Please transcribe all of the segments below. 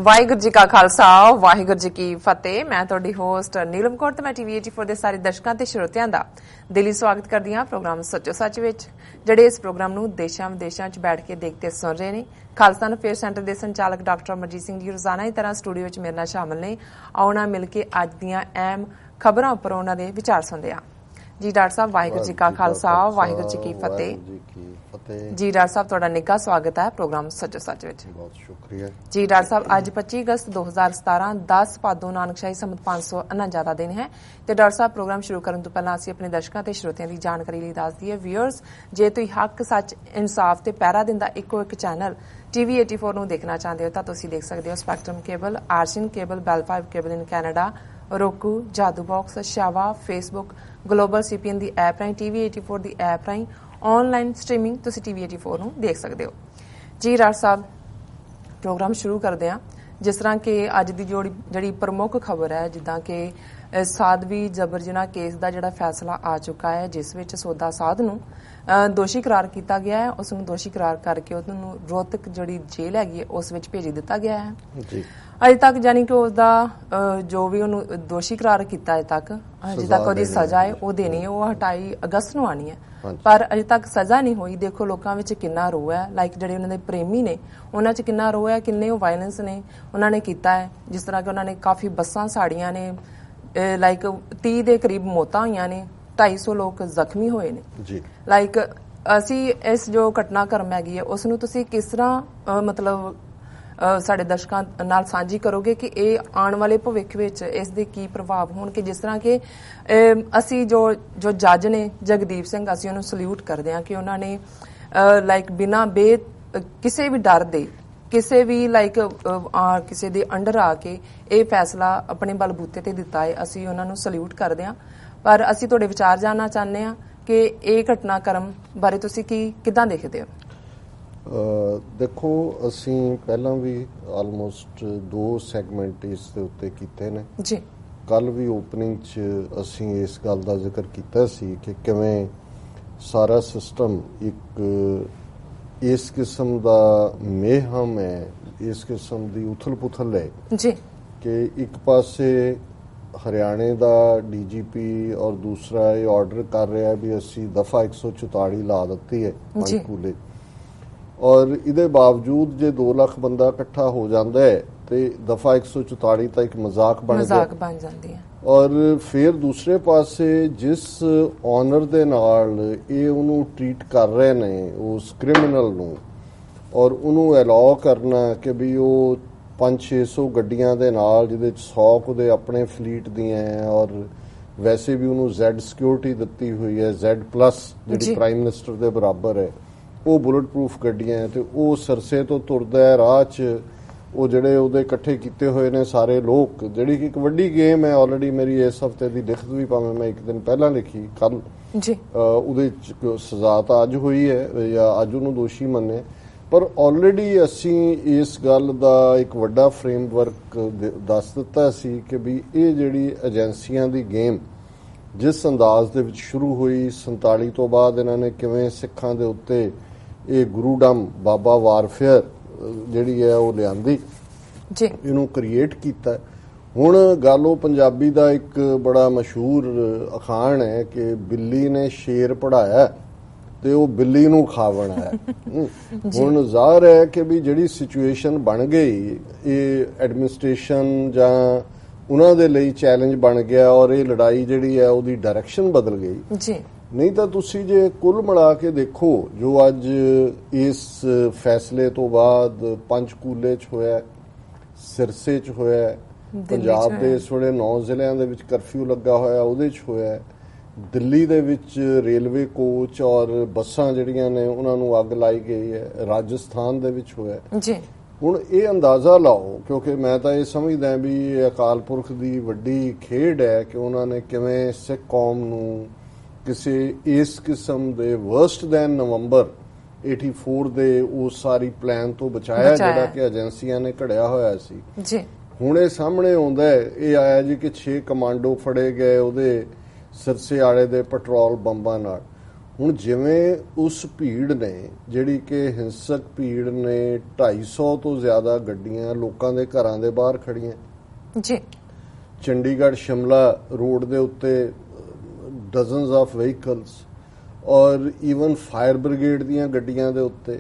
ਵਾਹਿਗੁਰੂ ਜੀ ਕਾ ਖਾਲਸਾ ਵਾਹਿਗੁਰੂ ਜੀ ਕੀ ਫਤਿਹ। ਮੈਂ ਤੁਹਾਡੀ ਹੋਸਟ ਨੀਲਮ ਕੌਰ ਤੇ ਮੈਂ ਟੀਵੀ 84 ਦੇ ਸਾਰੇ ਦਰਸ਼ਕਾਂ ਤੇ ਸਰੋਤਿਆਂ ਦਾ ਦਿਲੀ ਸਵਾਗਤ ਕਰਦੀ ਹਾਂ ਪ੍ਰੋਗਰਾਮ ਸੱਚੋ ਸੱਚ ਵਿੱਚ, ਜਿਹੜੇ ਇਸ ਪ੍ਰੋਗਰਾਮ ਨੂੰ ਦੇਸ਼ਾਂ ਵਿਦੇਸ਼ਾਂ 'ਚ ਬੈਠ ਕੇ ਦੇਖਦੇ ਸੁਣ ਰਹੇ ਨੇ। ਖਾਲਸਾ ਅਫੇਅਰ ਸੈਂਟਰ ਦੇ ਸੰਚਾਲਕ ਡਾਕਟਰ ਅਮਰਜੀਤ ਸਿੰਘ ਜੀ ਰੋਜ਼ਾਨਾ ਦੀ ਤਰ੍ਹਾਂ ਸਟੂਡੀਓ ਵਿੱਚ ਮੇਰੇ ਨਾਲ ਸ਼ਾਮਲ ਨੇ। ਆਓ ਨਾਲ ਮਿਲ ਕੇ ਅੱਜ ਦੀਆਂ ਅਹਿਮ ਖਬਰਾਂ ਉੱਪਰ ਉਹਨਾਂ ਦੇ ਵਿਚਾਰ ਸੁਣਦੇ ਹਾਂ। ਜੀ ਡਾਕਟਰ ਸਾਹਿਬ, ਵਾਹਿਗੁਰੂ ਜੀ ਕਾ ਖਾਲਸਾ ਵਾਹਿਗੁਰੂ ਜੀ ਕੀ ਫਤਿਹ। ਜੀ ਡਾਕਟਰ ਸਾਹਿਬ, ਤੁਹਾਡਾ ਨਿੱਘਾ ਸਵਾਗਤ ਹੈ ਪ੍ਰੋਗਰਾਮ ਸੱਚੋ ਸੱਚ ਵਿੱਚ। ਬਹੁਤ ਸ਼ੁਕਰੀਆ ਜੀ ਡਾਕਟਰ ਸਾਹਿਬ, ਅੱਜ 25 ਅਗਸਤ 2017 10 ਭਾਦੋ ਨਾਨਕਸ਼ਾਹੀ ਸੰਮਤ 549 ਦਾ ਦਿਨ ਹੈ ਤੇ ਡਾਕਟਰ ਸਾਹਿਬ, ਪ੍ਰੋਗਰਾਮ ਸ਼ੁਰੂ ਕਰਨ ਤੋਂ ਪਹਿਲਾਂ ਅਸੀਂ ਆਪਣੇ ਦਰਸ਼ਕਾਂ ਤੇ ਸਰੋਤਿਆਂ ਦੀ ਜਾਣਕਾਰੀ ਲਈ ਦੱਸ ਦਈਏ। ਵਿਊਅਰਸ, ਜੇ ਤੁਸੀਂ ਹੱਕ ਸੱਚ ਇਨਸਾਫ ਤੇ ਪਹਿਰਾ ਦਿੰਦਾ ਇੱਕੋ ਇੱਕ ਚੈਨਲ ਟੀਵੀ 84 ਨੂੰ ਦੇਖਣਾ ਚਾਹੁੰਦੇ ਹੋ ਤਾਂ ਤੁਸੀਂ ਦੇਖ ਸਕਦੇ ਹੋ ਸਪੈਕਟਰਮ ਕੇਬਲ, ਆਰਸ਼ੀਨ cable, Bell 5 cable in Canada, roku, Jadoo box, ਸ਼ਾਵਾ, ਫੇਸਬੁੱਕ, ਗਲੋਬਲ ਸੀਪੀਐਨ ਦੀ ਐਪ ਰਾਹੀਂ, ਟੀਵੀ 84 ਦੀ ਐਪ ਰਾਹੀਂ ਆਨਲਾਈਨ ਸਟ੍ਰੀਮਿੰਗ ਤੁਸੀਂ ਟੀਵੀ 84 ਨੂੰ ਦੇਖ ਸਕਦੇ ਹੋ। ਜੀ ਡਾਕਟਰ ਸਾਹਿਬ, ਪ੍ਰੋਗਰਾਮ ਸ਼ੁਰੂ ਕਰਦੇ ਹਾਂ। ਜਿਸ ਤਰ੍ਹਾਂ ਕਿ ਅੱਜ ਦੀ ਜਿਹੜੀ ਪ੍ਰਮੁੱਖ ਖਬਰ ਹੈ, ਜਿੱਦਾਂ ਕਿ ਸਾਧਵੀ ਜਬਰ ਜਨਾਹ ਕੇਸ ਦਾ ਜਿਹੜਾ ਫੈਸਲਾ ਆ ਚੁੱਕਾ ਹੈ, ਜਿਸ ਵਿੱਚ ਸੋਦਾ ਸਾਧ ਨੂੰ ਦੋਸ਼ੀ ਕਰਾਰ ਕੀਤਾ ਗਿਆ ਹੈ। ਉਸ ਨੂੰ ਦੋਸ਼ੀ ਕਰਾਰ ਕਰਕੇ ਉਹਨੂੰ ਰੋਹਤਕ ਜਿਹੜੀ ਜੇਲ੍ਹ ਹੈਗੀ ਹੈ ਉਸ ਵਿੱਚ ਭੇਜ ਦਿੱਤਾ ਗਿਆ ਹੈ। ਜੀ ਅਜੇ ਤੱਕ ਯਾਨੀ ਕਿ ਉਸਦਾ ਜੋ ਵੀ ਉਹਨੂੰ ਦੋਸ਼ੀ ਕਰਾਰ ਕੀਤਾ ਅਜੇ ਤੱਕ ਉਹਦੀ ਸਜ਼ਾ ਹੈ ਉਹ ਦੇਣੀ ਹੈ, ਉਹ 28 ਅਗਸਤ ਨੂੰ ਆਣੀ ਹੈ, ਪਰ ਅਜੇ ਤੱਕ ਸਜ਼ਾ ਨਹੀਂ ਹੋਈ। ਦੇਖੋ ਲੋਕਾਂ ਵਿੱਚ ਕਿੰਨਾ ਰੋਹ ਹੈ, ਲਾਈਕ ਜਿਹੜੇ ਉਹਨਾਂ ਦੇ ਪ੍ਰੇਮੀ ਨੇ ਉਹਨਾਂ 'ਚ ਕਿੰਨਾ ਰੋਹ ਹੈ, ਕਿੰਨੇ ਉਹ ਵਾਇਲੈਂਸ ਨੇ ਉਹਨਾਂ ਨੇ ਕੀਤਾ ਹੈ। ਜਿਸ ਤਰ੍ਹਾਂ ਕਿ ਉਹਨਾਂ ਨੇ ਕਾਫੀ ਬੱਸਾਂ ਸਾੜੀਆਂ ਨੇ, ਲਾਈਕ 30 ਦੇ ਕਰੀਬ ਮੌਤਾਂ ਹੋਈਆਂ ਨੇ, 250 ਲੋਕ ਜ਼ਖਮੀ ਹੋਏ ਨੇ ਜੀ। ਲਾਈਕ ਅਸੀਂ ਇਸ ਜੋ ਘਟਨਾਕ੍ਰਮ ਹੈਗੀ ਹੈ ਉਸ ਨੂੰ ਤੁਸੀਂ ਕਿਸ ਤਰ੍ਹਾਂ ਮਤਲਬ ਸਾਡੇ ਦਰਸ਼ਕਾਂ ਨਾਲ ਸਾਂਝੀ ਕਰੋਗੇ ਕਿ ਇਹ ਆਉਣ ਵਾਲੇ ਭਵਿੱਖ ਵਿੱਚ ਇਸ ਦੇ ਕੀ ਪ੍ਰਭਾਵ ਹੋਣਗੇ? ਜਿਸ ਤਰ੍ਹਾਂ ਕਿ ਅਸੀਂ ਜੋ ਜੱਜ ਨੇ ਜਗਦੀਪ ਸਿੰਘ, ਅਸੀਂ ਉਹਨੂੰ ਸਲੂਟ ਕਰਦੇ ਹਾਂ ਕਿ ਉਹਨਾਂ ਨੇ ਲਾਈਕ ਬਿਨਾਂ ਕਿਸੇ ਵੀ ਡਰ ਦੇ, ਕਿਸੇ ਵੀ ਲਾਈਕ ਕਿਸੇ ਦੇ ਅੰਡਰ ਆ ਕੇ ਇਹ ਫੈਸਲਾ ਆਪਣੇ ਬਲਬੂਤੇ ਤੇ ਦਿੱਤਾ ਹੈ। ਅਸੀਂ ਉਹਨਾਂ ਨੂੰ ਸਲੂਟ ਕਰਦੇ ਹਾਂ, ਪਰ ਅਸੀਂ ਤੁਹਾਡੇ ਵਿਚਾਰ ਜਾਣਨਾ ਚਾਹੁੰਦੇ ਹਾਂ ਕਿ ਇਹ ਘਟਨਾਕ੍ਰਮ ਬਾਰੇ ਤੁਸੀਂ ਕਿੱਦਾਂ ਦੇਖਦੇ ਹੋ? ਦੇਖੋ, ਅਸੀਂ ਪਹਿਲਾਂ ਵੀ ਆਲਮੋਸਟ 2 ਸੈਗਮੈਂਟ ਇਸ ਦੇ ਉੱਤੇ ਕੀਤੇ ਨੇ ਜੀ। ਕੱਲ ਵੀ ਓਪਨਿੰਗ 'ਚ ਅਸੀਂ ਇਸ ਗੱਲ ਦਾ ਜ਼ਿਕਰ ਕੀਤਾ ਸੀ ਕਿ ਕਿਵੇਂ ਸਾਰਾ ਸਿਸਟਮ ਇੱਕ ਇਸ ਕਿਸਮ ਦਾ ਮੇਹਮ ਹੈ, ਇਸ ਕਿਸਮ ਦੀ ਉਥਲ ਪੁਥਲ ਹੈ ਜੀ ਕਿ ਇੱਕ ਪਾਸੇ ਹਰਿਆਣੇ ਦਾ ਡੀਜੀਪੀ ਔਰ ਦੂਸਰਾ ਇਹ ਆਰਡਰ ਕਰ ਰਿਹਾ ਵੀ ਅਸੀਂ ਦਫਾ 144 ਲਾ ਦਿੱਤੀ ਹੈ ਪੰਚਕੂਲੇ, ਔਰ ਇਹਦੇ ਬਾਵਜੂਦ ਜੇ 2 ਲੱਖ ਬੰਦਾ ਇਕੱਠਾ ਹੋ ਜਾਂਦਾ ਹੈ ਤੇ ਦਫਾ 144 ਤਾਂ ਇੱਕ ਮਜ਼ਾਕ ਬਣ ਜਾਂਦੀ ਹੈ। ਔਰ ਫਿਰ ਦੂਸਰੇ ਪਾਸੇ ਜਿਸ ਆਨਰ ਦੇ ਨਾਲ ਇਹ ਉਹਨੂੰ ਟ੍ਰੀਟ ਕਰ ਰਹੇ ਨੇ ਉਸ ਕ੍ਰਿਮੀਨਲ ਨੂੰ, ਔਰ ਉਹਨੂੰ ਅਲਾਉ ਕਰਨਾ ਕਿ ਵੀ ਉਹ 500-600 ਗੱਡੀਆਂ ਦੇ ਨਾਲ, ਜਿਹਦੇ 'ਚ 100 ਉਹਦੇ ਆਪਣੇ ਫਲੀਟ ਦੀਆਂ ਹੈ, ਔਰ ਵੈਸੇ ਵੀ ਉਹਨੂੰ ਜ਼ੈਡ ਸਿਕਿਉਰਿਟੀ ਦਿੱਤੀ ਹੋਈ ਹੈ, Z+ ਜਿਹੜੀ ਪ੍ਰਾਈਮ ਮਿਨਿਸਟਰ ਦੇ ਬਰਾਬਰ ਹੈ, ਉਹ ਬੁਲਟ ਪ੍ਰੂਫ ਗੱਡੀਆਂ ਹੈ, ਤੇ ਉਹ ਸਰਸੇ ਤੋਂ ਤੁਰਦਾ ਹੈ ਰਾਹ 'ਚ। ਉਹ ਜਿਹੜੇ ਉਹਦੇ ਇਕੱਠੇ ਕੀਤੇ ਹੋਏ ਨੇ ਸਾਰੇ ਲੋਕ, ਜਿਹੜੀ ਕਿ ਇੱਕ ਵੱਡੀ ਗੇਮ ਹੈ। ਆਲਰੇਡੀ ਮੇਰੀ ਇਸ ਹਫ਼ਤੇ ਦੀ ਲਿਖਤ ਵੀ, ਭਾਵੇਂ ਮੈਂ ਇੱਕ ਦਿਨ ਪਹਿਲਾਂ ਲਿਖੀ ਕੱਲ, ਉਹਦੇ 'ਚ ਸਜ਼ਾ ਤਾਂ ਅੱਜ ਹੋਈ ਹੈ ਜਾਂ ਅੱਜ ਉਹਨੂੰ ਦੋਸ਼ੀ ਮੰਨੇ, ਪਰ ਆਲਰੇਡੀ ਅਸੀਂ ਇਸ ਗੱਲ ਦਾ ਇੱਕ ਵੱਡਾ ਫਰੇਮਵਰਕ ਦੱਸ ਦਿੱਤਾ ਸੀ ਕਿ ਵੀ ਇਹ ਜਿਹੜੀ ਏਜੰਸੀਆਂ ਦੀ ਗੇਮ ਜਿਸ ਅੰਦਾਜ਼ ਦੇ ਵਿੱਚ ਸ਼ੁਰੂ ਹੋਈ 47 ਤੋਂ ਬਾਅਦ, ਇਹਨਾਂ ਨੇ ਕਿਵੇਂ ਸਿੱਖਾਂ ਦੇ ਉੱਤੇ ਇਹ ਗੁਰੂਡਮ ਬਾਬਾ ਵਾਰਫੇਅਰ ਜਿਹੜੀ ਹੈ ਉਹ ਲਿਆਂਦੀ, ਇਹਨੂੰ ਕ੍ਰੀਏਟ ਕੀਤਾ। ਹੁਣ ਗੱਲ ਉਹ ਪੰਜਾਬੀ ਦਾ ਇੱਕ ਬੜਾ ਮਸ਼ਹੂਰ ਅਖਾਣ ਹੈ ਕਿ ਬਿੱਲੀ ਨੇ ਸ਼ੇਰ ਪੜ੍ਹਾਇਆ ਤੇ ਉਹ ਬਿੱਲੀ ਨੂੰ ਖਾਵਣਾ ਹੈ। ਹੁਣ ਜ਼ਾਹਰ ਹੈ ਕਿ ਵੀ ਜਿਹੜੀ ਸਿਚੁਏਸ਼ਨ ਬਣ ਗਈ, ਇਹ ਐਡਮਿਨਿਸਟ੍ਰੇਸ਼ਨ ਜਾਂ ਉਹਨਾਂ ਦੇ ਲਈ ਚੈਲੰਜ ਬਣ ਗਿਆ, ਔਰ ਇਹ ਲੜਾਈ ਜਿਹੜੀ ਹੈ ਉਹਦੀ ਡਾਇਰੈਕਸ਼ਨ ਬਦਲ ਗਈ ਜੀ। ਨਹੀਂ ਤਾਂ ਤੁਸੀਂ ਜੇ ਕੁੱਲ ਮਿਲਾ ਕੇ ਦੇਖੋ ਜੋ ਅੱਜ ਇਸ ਫੈਸਲੇ ਤੋਂ ਬਾਅਦ ਪੰਚਕੂਲੇ 'ਚ ਹੋਇਆ, ਸਿਰਸੇ 'ਚ ਹੋਇਆ, ਪੰਜਾਬ ਦੇ ਇਸ ਵੇਲੇ 9 ਜ਼ਿਲ੍ਹਿਆਂ ਦੇ ਵਿੱਚ ਕਰਫਿਊ ਲੱਗਾ ਹੋਇਆ ਉਹਦੇ 'ਚ ਹੋਇਆ, ਦਿੱਲੀ ਦੇ ਵਿੱਚ ਰੇਲਵੇ ਕੋਚ ਔਰ ਬੱਸਾਂ ਜਿਹੜੀਆਂ ਨੇ ਉਹਨਾਂ ਨੂੰ ਅੱਗ ਲਾਈ ਗਈ ਹੈ, ਰਾਜਸਥਾਨ ਦੇ ਵਿੱਚ ਹੋਇਆ ਜੀ। ਹੁਣ ਇਹ ਅੰਦਾਜ਼ਾ ਲਾਓ, ਕਿਉਂਕਿ ਮੈਂ ਤਾਂ ਇਹ ਸਮਝਦਾ ਵੀ ਇਹ ਅਕਾਲ ਪੁਰਖ ਦੀ ਵੱਡੀ ਖੇਡ ਹੈ ਕਿ ਉਹਨਾਂ ਨੇ ਕਿਵੇਂ ਸਿੱਖ ਕੌਮ ਨੂੰ ਕਿਸੇ ਇਸ ਕਿਸਮ ਦੇ ਵਰਸਟ ਦੈਨ ਨਵੰਬਰ 84 ਦੇ ਉਸ ਸਾਰੀ ਪਲਾਨ ਤੋਂ ਬਚਾਇਆ ਜਿਹੜਾ ਕਿ ਏਜੰਸੀਆਂ ਨੇ ਘੜਿਆ ਹੋਇਆ ਸੀ ਜੀ। ਹੁਣ ਇਹ ਸਾਹਮਣੇ ਆਉਂਦਾ ਹੈ, ਇਹ ਆਇਆ ਜੀ ਕਿ 6 ਕਮਾਂਡੋ ਫੜੇ ਗਏ ਉਹਦੇ ਸਿਰਸੇ ਵਾਲੇ ਦੇ ਪੈਟਰੋਲ ਬੰਬਾਂ ਨਾਲ। ਹੁਣ ਜਿਵੇਂ ਉਸ ਭੀੜ ਨੇ ਜਿਹੜੀ ਕਿ ਹਿੰਸਕ ਭੀੜ ਨੇ 250 ਤੋਂ ਜ਼ਿਆਦਾ ਗੱਡੀਆਂ ਲੋਕਾਂ ਦੇ ਘਰਾਂ ਦੇ ਬਾਹਰ ਖੜੀਆਂ ਜੀ, ਚੰਡੀਗੜ੍ਹ ਸ਼ਿਮਲਾ ਰੋਡ ਦੇ ਉੱਤੇ ਡਜ਼ਨਸ ਆਫ ਵਹੀਕਲਸ ਔਰ ਈਵਨ ਫਾਇਰ ਬ੍ਰਿਗੇਡ ਦੀਆਂ ਗੱਡੀਆਂ ਦੇ ਉੱਤੇ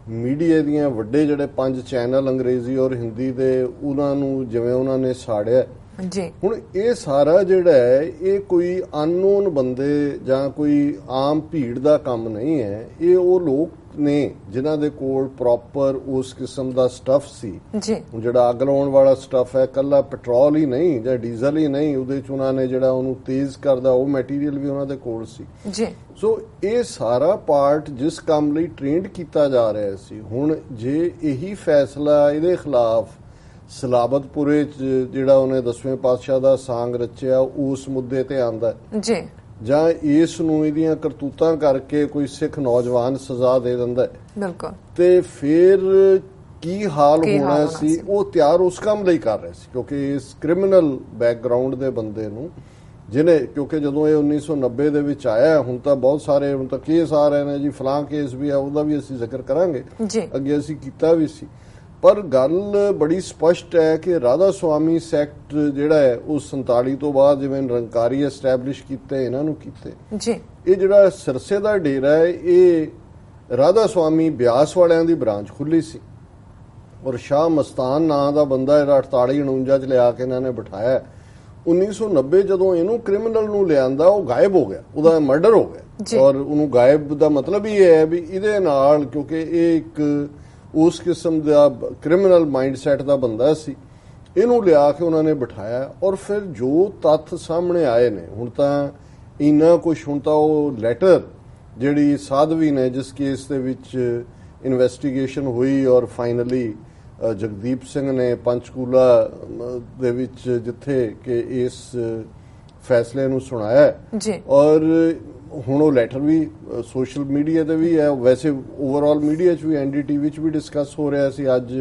ਮੀਡੀਆ ਦੀਆਂ ਵੱਡੇ ਜਿਹੜੇ 5 ਚੈਨਲ ਅੰਗਰੇਜ਼ੀ ਔਰ ਹਿੰਦੀ ਦੇ ਉਹਨਾਂ ਨੂੰ ਜਿਵੇਂ ਉਹਨਾਂ ਨੇ ਸਾੜਿਆ ਜੀ। ਹੁਣ ਇਹ ਸਾਰਾ ਜਿਹੜਾ ਹੈ ਇਹ ਕੋਈ ਅਨਨੋਨ ਬੰਦੇ ਜਾਂ ਕੋਈ ਆਮ ਭੀੜ ਦਾ ਕੰਮ ਨਹੀਂ ਹੈ, ਇਹ ਉਹ ਲੋਕ ਨੇ ਜਿਨ੍ਹਾਂ ਦੇ ਕੋਲ ਪ੍ਰੋਪਰ ਉਸ ਕਿਸਮ ਦਾ ਸਟੱਫ ਸੀ ਜੀ। ਜਿਹੜਾ ਅੱਗ ਲਾਉਣ ਵਾਲਾ ਸਟੱਫ ਹੈ, ਕੱਲਾ ਪੈਟਰੋਲ ਹੀ ਨਹੀਂ ਜਾਂ ਡੀਜ਼ਲ ਹੀ ਨਹੀਂ, ਉਹਦੇ ਚ ਉਹਨਾਂ ਨੇ ਜਿਹੜਾ ਉਹਨੂੰ ਤੇਜ਼ ਕਰਦਾ ਉਹ ਮਟੀਰੀਅਲ ਵੀ ਉਹਨਾਂ ਦੇ ਕੋਲ ਸੀ ਜੀ। ਸੋ ਇਹ ਸਾਰਾ ਪਾਰਟ ਜਿਸ ਕੰਮ ਲਈ ਟ੍ਰੇਨਡ ਕੀਤਾ ਜਾ ਰਿਹਾ ਸੀ, ਹੁਣ ਜੇ ਇਹੀ ਫੈਸਲਾ ਇਹਦੇ ਖਿਲਾਫ ਸਲਾਬਤਪੁਰੇ ਚ ਜਿਹੜਾ ਉਹਨੇ 10ਵੇਂ ਪਾਤਸ਼ਾਹ ਦਾ ਸਾਂਗ ਰਚਿਆ ਉਸ ਮੁੱਦੇ ਤੇ ਆਂਦਾ ਜੀ, ਜਾਂ ਇਸ ਨੂੰ ਇਹਦੀਆਂ ਕਰਤੂਤਾਂ ਕਰਕੇ ਕੋਈ ਸਿੱਖ ਨੌਜਵਾਨ ਸਜ਼ਾ ਦੇ ਦਿੰਦਾ ਬਿਲਕੁਲ, ਤੇ ਫਿਰ ਕੀ ਹਾਲ ਹੋਣਾ ਸੀ। ਉਹ ਤਿਆਰ ਉਸ ਕੰਮ ਲਈ ਕਰ ਰਹੇ ਸੀ ਕਿਉਂਕਿ ਇਸ ਕ੍ਰਿਮੀਨਲ ਬੈਕਗ੍ਰਾਉਂਡ ਦੇ ਬੰਦੇ ਨੂੰ ਜਿਹਨੇ, ਕਿਉਂਕਿ ਜਦੋਂ ਇਹ 1990 ਦੇ ਵਿੱਚ ਆਇਆ, ਹੁਣ ਤਾਂ ਬਹੁਤ ਸਾਰੇ ਹੁਣ ਤਾਂ ਕੇਸ ਆ ਰਹੇ ਨੇ ਜੀ, ਫਲਾਂ ਕੇਸ ਵੀ ਆ, ਉਹਦਾ ਵੀ ਅਸੀਂ ਜ਼ਿਕਰ ਕਰਾਂਗੇ, ਅੱਗੇ ਅਸੀਂ ਕੀਤਾ ਵੀ ਸੀ। ਪਰ ਗੱਲ ਬੜੀ ਸਪਸ਼ਟ ਹੈ ਕਿ ਰਾਧਾ ਸੁਆਮੀ ਸੈਕਟ ਜਿਹੜਾ ਹੈ ਉਹ 47 ਤੋਂ ਬਾਅਦ ਜਿਵੇਂ ਨਿਰੰਕਾਰੀ ਐਸਟੈਬਲਿਸ਼ ਕੀਤੇ, ਇਹਨਾਂ ਨੂੰ ਕੀਤੇ ਜੀ। ਇਹ ਜਿਹੜਾ ਸਿਰਸੇ ਦਾ ਡੇਰਾ ਹੈ ਇਹ ਰਾਧਾ ਸੁਆਮੀ ਬਿਆਸ ਵਾਲਿਆਂ ਦੀ ਬ੍ਰਾਂਚ ਖੁੱਲੀ ਸੀ ਔਰ ਸ਼ਾਹ ਮਸਤਾਨ ਨਾਂ ਦਾ ਬੰਦਾ ਜਿਹੜਾ 48-49 ਚ ਲਿਆ ਕੇ ਇਹਨਾਂ ਨੇ ਬਿਠਾਇਆ। 1990 ਜਦੋਂ ਇਹਨੂੰ ਕ੍ਰਿਮੀਨਲ ਨੂੰ ਲਿਆਂਦਾ ਉਹ ਗਾਇਬ ਹੋ ਗਿਆ, ਉਹਦਾ ਮਰਡਰ ਹੋ ਗਿਆ। ਔਰ ਉਹਨੂੰ ਗਾਇਬ ਦਾ ਮਤਲਬ ਇਹ ਹੈ ਵੀ ਇਹਦੇ ਨਾਲ, ਕਿਉਂਕਿ ਇਹ ਇੱਕ ਉਸ ਕਿਸਮ ਦਾ ਕ੍ਰਿਮੀਨਲ ਮਾਈਂਡਸੈਟ ਦਾ ਬੰਦਾ ਸੀ, ਇਹਨੂੰ ਲਿਆ ਕੇ ਉਹਨਾਂ ਨੇ ਬਿਠਾਇਆ। ਔਰ ਫਿਰ ਜੋ ਤੱਥ ਸਾਹਮਣੇ ਆਏ ਨੇ ਹੁਣ ਤਾਂ ਇੰਨਾ ਕੁਝ, ਹੁਣ ਤਾਂ ਉਹ ਲੈਟਰ ਜਿਹੜੀ ਸਾਧਵੀ ਨੇ ਜਿਸ ਕੇਸ ਦੇ ਵਿੱਚ ਇਨਵੈਸਟੀਗੇਸ਼ਨ ਹੋਈ ਔਰ ਫਾਈਨਲੀ ਜਗਦੀਪ ਸਿੰਘ ਨੇ ਪੰਚਕੂਲਾ ਦੇ ਵਿੱਚ ਜਿੱਥੇ ਕਿ ਇਸ ਫੈਸਲੇ ਨੂੰ ਸੁਣਾਇਆ ਔਰ ਹੁਣ ਉਹ ਲੈਟਰ ਵੀ ਸੋਸ਼ਲ ਮੀਡੀਆ ਤੇ ਵੀ ਹੈ, ਵੈਸੇ ਓਵਰਆਲ ਮੀਡੀਆ 'ਚ ਵੀ NDTV 'ਚ ਵੀ ਡਿਸਕਸ ਹੋ ਰਿਹਾ ਸੀ ਅੱਜ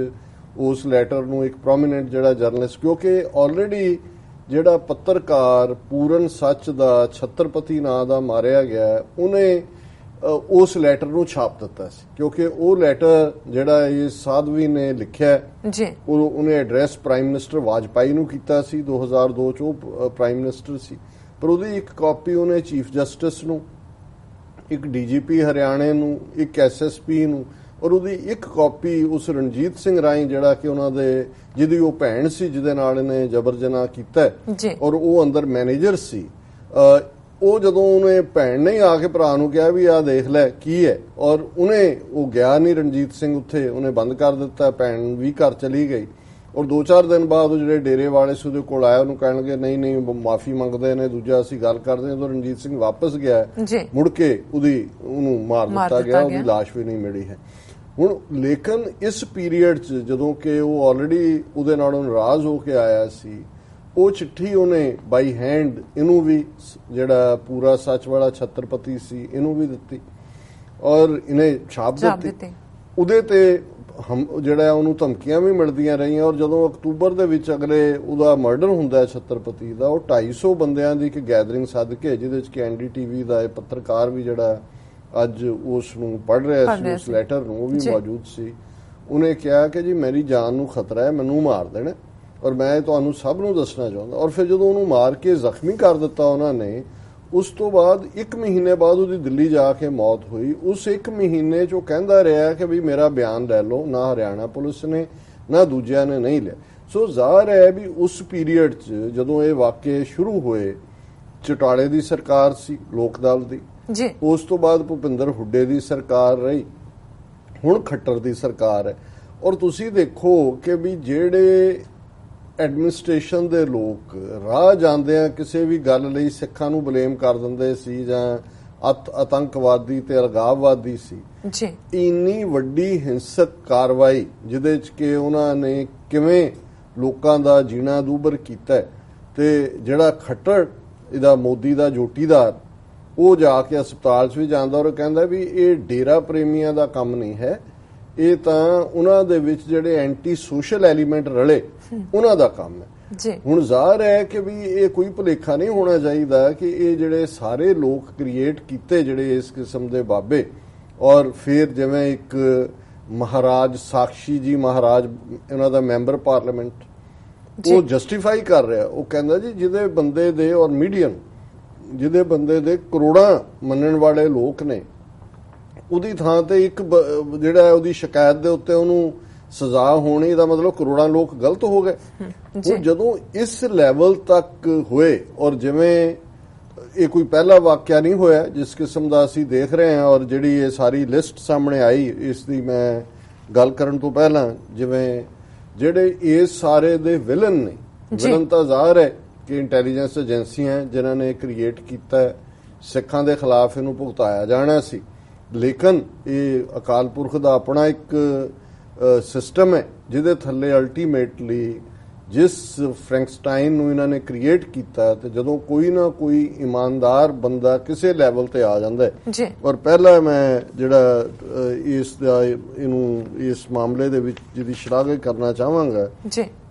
ਉਸ ਲੈਟਰ ਨੂੰ ਇੱਕ ਪ੍ਰੋਮੀਨੈਂਟ ਜਿਹੜਾ ਜਰਨਲਿਸਟ, ਕਿਉਂਕਿ ਆਲਰੇਡੀ ਜਿਹੜਾ ਪੱਤਰਕਾਰ ਪੂਰਨ ਸੱਚ ਦਾ ਛਤਰਪਤੀ ਨਾਂ ਦਾ ਮਾਰਿਆ ਗਿਆ, ਉਹਨੇ ਉਸ ਲੈਟਰ ਨੂੰ ਛਾਪ ਦਿੱਤਾ ਸੀ ਕਿਉਂਕਿ ਉਹ ਲੈਟਰ ਜਿਹੜਾ ਇਹ ਸਾਧਵੀ ਨੇ ਲਿਖਿਆ ਜੀ, ਉਹਨੇ ਐਡਰੈਸ ਪ੍ਰਾਈਮ ਮਿਨਿਸਟਰ ਵਾਜਪਾਈ ਨੂੰ ਕੀਤਾ ਸੀ। 2002 ਚ ਉਹ ਪ੍ਰਾਈਮ ਮਿਨਿਸਟਰ ਸੀ, ਪਰ ਉਹਦੀ ਇੱਕ ਕਾਪੀ ਉਹਨੇ ਚੀਫ ਜਸਟਿਸ ਨੂੰ, ਇੱਕ DGP ਹਰਿਆਣੇ ਨੂੰ, ਇੱਕ SSP ਨੂੰ, ਔਰ ਉਹਦੀ ਇੱਕ ਕਾਪੀ ਉਸ ਰਣਜੀਤ ਸਿੰਘ ਰਾਈ ਜਿਹੜਾ ਕਿ ਉਹਨਾਂ ਦੇ ਜਿਹਦੀ ਉਹ ਭੈਣ ਸੀ ਜਿਹਦੇ ਨਾਲ ਇਹਨੇ ਜਬਰ ਜਨਾਹ ਕੀਤਾ ਔਰ ਉਹ ਅੰਦਰ ਮੈਨੇਜਰ ਸੀ। ਉਹ ਜਦੋਂ ਉਹਨੇ ਭੈਣ ਨੇ ਆ ਕੇ ਭਰਾ ਨੂੰ ਕਿਹਾ ਵੀ ਆਹ ਦੇਖ ਲੈ ਕੀ ਹੈ, ਔਰ ਉਹ ਗਿਆ ਨਹੀਂ ਰਣਜੀਤ ਸਿੰਘ ਉੱਥੇ, ਉਹਨੇ ਬੰਦ ਕਰ ਦਿੱਤਾ, ਭੈਣ ਵੀ ਘਰ ਚਲੀ ਗਈ। ਔਰ 2-4 ਦਿਨ ਬਾਅਦ ਉਹ ਜਿਹੜੇ ਡੇਰੇ ਵਾਲੇ ਸੀ ਉਹਦੇ ਕੋਲ ਆਇਆ, ਉਹਨੂੰ ਕਹਿਣ ਲੱਗੇ ਨਹੀਂ ਮਾਫੀ ਮੰਗਦੇ ਨੇ, ਦੂਜਾ ਅਸੀਂ ਗੱਲ ਕਰਦੇ ਹਾਂ। ਜਦੋਂ ਰਣਜੀਤ ਸਿੰਘ ਵਾਪਸ ਗਿਆ ਮੁੜ ਕੇ ਉਹਨੂੰ ਮਾਰ ਦਿੱਤਾ ਗਿਆ, ਉਹਦੀ ਲਾਸ਼ ਵੀ ਨਹੀਂ ਮਿਲੀ ਹੈ। ਹੁਣ ਲੇਕਿਨ ਇਸ ਪੀਰੀਅਡ 'ਚ ਜਦੋਂ ਕਿ ਉਹ ਆਲਰੇਡੀ ਉਹਦੇ ਨਾਲੋਂ ਨਾਰਾਜ਼ ਹੋ ਕੇ ਆਇਆ ਸੀ, ਉਹ ਚਿੱਠੀ ਉਹਨੇ ਬਾਈ ਹੈਂਡ ਇਹਨੂੰ ਵੀ ਜਿਹੜਾ ਪੂਰਾ ਸੱਚ ਵਾਲਾ ਛਤਰਪਤੀ ਸੀ ਇਹਨੂੰ ਵੀ ਦਿੱਤੀ ਔਰ ਇਹਨੇ ਛਾਪ ਦਿੱਤੀ। ਉਹਦੇ ਤੇ ਜਿਹੜਾ ਉਹਨੂੰ ਧਮਕੀਆਂ ਵੀ ਮਿਲਦੀਆਂ ਰਹੀਆਂ ਔਰ ਜਦੋਂ ਅਕਤੂਬਰ ਦੇ ਵਿੱਚ ਅਗਲੇ ਉਹਦਾ ਮਰਡਰ ਹੁੰਦਾ ਛਤਰਪਤੀ ਦਾ, ਉਹ 250 ਬੰਦਿਆਂ ਦੀ ਇੱਕ ਗੈਦਰਿੰਗ ਸੱਦ ਕੇ, ਜਿਹਦੇ ਵਿੱਚ ਕਿ NDTV ਦਾ ਇਹ ਪੱਤਰਕਾਰ ਵੀ ਜਿਹੜਾ ਅੱਜ ਉਸ ਨੂੰ ਪੜ੍ਹ ਰਿਹਾ ਸੀ ਉਸ ਲੈਟਰ ਨੂੰ, ਉਹ ਵੀ ਮੌਜੂਦ ਸੀ। ਉਹਨੇ ਕਿਹਾ ਕਿ ਜੀ ਮੇਰੀ ਜਾਨ ਨੂੰ ਖਤਰਾ ਹੈ, ਮੈਨੂੰ ਮਾਰ ਦੇਣਾ ਔਰ ਮੈਂ ਤੁਹਾਨੂੰ ਸਭ ਨੂੰ ਦੱਸਣਾ ਚਾਹੁੰਦਾ। ਔਰ ਫਿਰ ਜਦੋਂ ਉਹਨੂੰ ਮਾਰ ਕੇ ਜ਼ਖਮੀ ਕਰ ਦਿੱਤਾ ਉਹਨਾਂ ਨੇ, ਉਸ ਤੋਂ ਬਾਅਦ 1 ਮਹੀਨੇ ਬਾਅਦ ਉਹਦੀ ਦਿੱਲੀ ਜਾ ਕੇ ਮੌਤ ਹੋਈ। ਉਸ 1 ਮਹੀਨੇ 'ਚ ਉਹ ਕਹਿੰਦਾ ਰਿਹਾ ਕਿ ਵੀ ਮੇਰਾ ਬਿਆਨ ਲੈ ਲਓ, ਨਾ ਹਰਿਆਣਾ ਪੁਲਿਸ ਨੇ ਨਾ ਦੂਜਿਆਂ ਨੇ ਨਹੀਂ ਲਿਆ। ਸੋ ਜ਼ਾਹਰ ਹੈ ਵੀ ਉਸ ਪੀਰੀਅਡ 'ਚ ਜਦੋਂ ਇਹ ਵਾਕਿਏ ਸ਼ੁਰੂ ਹੋਏ, ਚਟਾਲੇ ਦੀ ਸਰਕਾਰ ਸੀ ਲੋਕ ਦਲ ਦੀ, ਉਸ ਤੋਂ ਬਾਅਦ ਭੁਪਿੰਦਰ ਹੁੱਡੇ ਦੀ ਸਰਕਾਰ ਰਹੀ, ਹੁਣ ਖੱਟਰ ਦੀ ਸਰਕਾਰ ਹੈ। ਔਰ ਤੁਸੀਂ ਦੇਖੋ ਕਿ ਵੀ ਜਿਹੜੇ ਐਡਮਿਨਿਸਟ੍ਰੇਸ਼ਨ ਦੇ ਲੋਕ ਰਾਹ ਜਾਂਦੇ ਆ ਕਿਸੇ ਵੀ ਗੱਲ ਲਈ ਸਿੱਖਾਂ ਨੂੰ ਬਲੇਮ ਕਰ ਦਿੰਦੇ ਸੀ ਜਾਂ ਆਤੰਕਵਾਦੀ ਤੇ ਅਲਗਾਵਵਾਦੀ ਸੀ, ਇੰਨੀ ਵੱਡੀ ਹਿੰਸਕ ਕਾਰਵਾਈ ਜਿਹਦੇ ਚ ਕਿ ਉਹਨਾਂ ਨੇ ਕਿਵੇਂ ਲੋਕਾਂ ਦਾ ਜੀਣਾ ਦੂਬਰ ਕੀਤਾ ਤੇ ਜਿਹੜਾ ਖੱਟਰ ਇਹਦਾ ਮੋਦੀ ਦਾ ਜੋਟੀਦਾਰ, ਉਹ ਜਾ ਕੇ ਹਸਪਤਾਲ 'ਚ ਵੀ ਜਾਂਦਾ ਔਰ ਕਹਿੰਦਾ ਵੀ ਇਹ ਡੇਰਾ ਪ੍ਰੇਮੀਆਂ ਦਾ ਕੰਮ ਨਹੀਂ ਹੈ, ਇਹ ਤਾਂ ਉਹਨਾਂ ਦੇ ਵਿੱਚ ਜਿਹੜੇ ਐਂਟੀ ਸੋਸ਼ਲ ਐਲੀਮੈਂਟ ਰਲੇ ਉਹਨਾਂ ਦਾ ਕੰਮ ਹੈ। ਹੁਣ ਜ਼ਾਹਰ ਹੈ ਕਿ ਵੀ ਇਹ ਕੋਈ ਭੁਲੇਖਾ ਨਹੀਂ ਹੋਣਾ ਚਾਹੀਦਾ ਕਿ ਇਹ ਜਿਹੜੇ ਸਾਰੇ ਲੋਕ ਕ੍ਰੀਏਟ ਕੀਤੇ ਜਿਹੜੇ ਇਸ ਕਿਸਮ ਦੇ ਬਾਬੇ, ਔਰ ਫਿਰ ਜਿਵੇਂ ਇੱਕ ਮਹਾਰਾਜ ਸਾਕਸ਼ੀ ਜੀ ਮਹਾਰਾਜ ਇਹਨਾਂ ਦਾ ਮੈਂਬਰ ਪਾਰਲੀਮੈਂਟ, ਉਹ ਜਸਟੀਫਾਈ ਕਰ ਰਿਹਾ, ਉਹ ਕਹਿੰਦਾ ਜੀ ਜਿਹਦੇ ਬੰਦੇ ਦੇ ਔਰ ਮੀਡੀਅਮ ਜਿਹਦੇ ਬੰਦੇ ਦੇ ਕਰੋੜਾਂ ਮੰਨਣ ਵਾਲੇ ਲੋਕ ਨੇ, ਉਹਦੀ ਥਾਂ ਤੇ ਇੱਕ ਜਿਹੜਾ ਉਹਦੀ ਸ਼ਿਕਾਇਤ ਦੇ ਉੱਤੇ ਉਹਨੂੰ ਸਜ਼ਾ ਹੋਣੀ ਦਾ ਮਤਲਬ ਕਰੋੜਾਂ ਲੋਕ ਗਲਤ ਹੋ ਗਏ। ਹੁਣ ਜਦੋਂ ਇਸ ਲੈਵਲ ਤੱਕ ਹੋਏ, ਔਰ ਜਿਵੇਂ ਇਹ ਕੋਈ ਪਹਿਲਾ ਵਾਕਿਆ ਨਹੀਂ ਹੋਇਆ ਜਿਸ ਕਿਸਮ ਦਾ ਅਸੀਂ ਦੇਖ ਰਹੇ ਹਾਂ, ਔਰ ਜਿਹੜੀ ਇਹ ਸਾਰੀ ਲਿਸਟ ਸਾਹਮਣੇ ਆਈ ਇਸ ਦੀ ਮੈਂ ਗੱਲ ਕਰਨ ਤੋਂ ਪਹਿਲਾਂ, ਜਿਵੇਂ ਜਿਹੜੇ ਇਸ ਸਾਰੇ ਦੇ ਵਿਲਨ ਨੇ, ਵਿਲਨ ਤਾਂ ਜ਼ਾਹਰ ਹੈ ਕਿ ਇੰਟੈਲੀਜੈਂਸ ਏਜੰਸੀਆਂ ਜਿਨ੍ਹਾਂ ਨੇ ਕ੍ਰੀਏਟ ਕੀਤਾ, ਸਿੱਖਾਂ ਦੇ ਖਿਲਾਫ ਇਹਨੂੰ ਭੁਗਤਾਇਆ ਜਾਣਾ ਸੀ, ਲੇਕਿਨ ਇਹ ਅਕਾਲ ਪੁਰਖ ਦਾ ਆਪਣਾ ਇੱਕ ਸਿਸਟਮ ਹੈ ਜਿਹਦੇ ਥੱਲੇ ਅਲਟੀਮੇਟਲੀ ਜਿਸ ਫਰੈਂਕਸਟਾਈਨ ਨੂੰ ਇਹਨਾਂ ਨੇ ਕ੍ਰੀਏਟ ਕੀਤਾ, ਤੇ ਜਦੋਂ ਕੋਈ ਨਾ ਕੋਈ ਇਮਾਨਦਾਰ ਬੰਦਾ ਕਿਸੇ ਲੈਵਲ ਤੇ ਆ ਜਾਂਦਾ ਹੈ, ਔਰ ਪਹਿਲਾਂ ਮੈਂ ਜਿਹੜਾ ਇਸ ਦਾ ਇਹਨੂੰ ਇਸ ਮਾਮਲੇ ਦੇ ਵਿੱਚ ਜਿਹਦੀ ਸ਼ਲਾਘਾ ਕਰਨਾ ਚਾਹਾਂਗਾ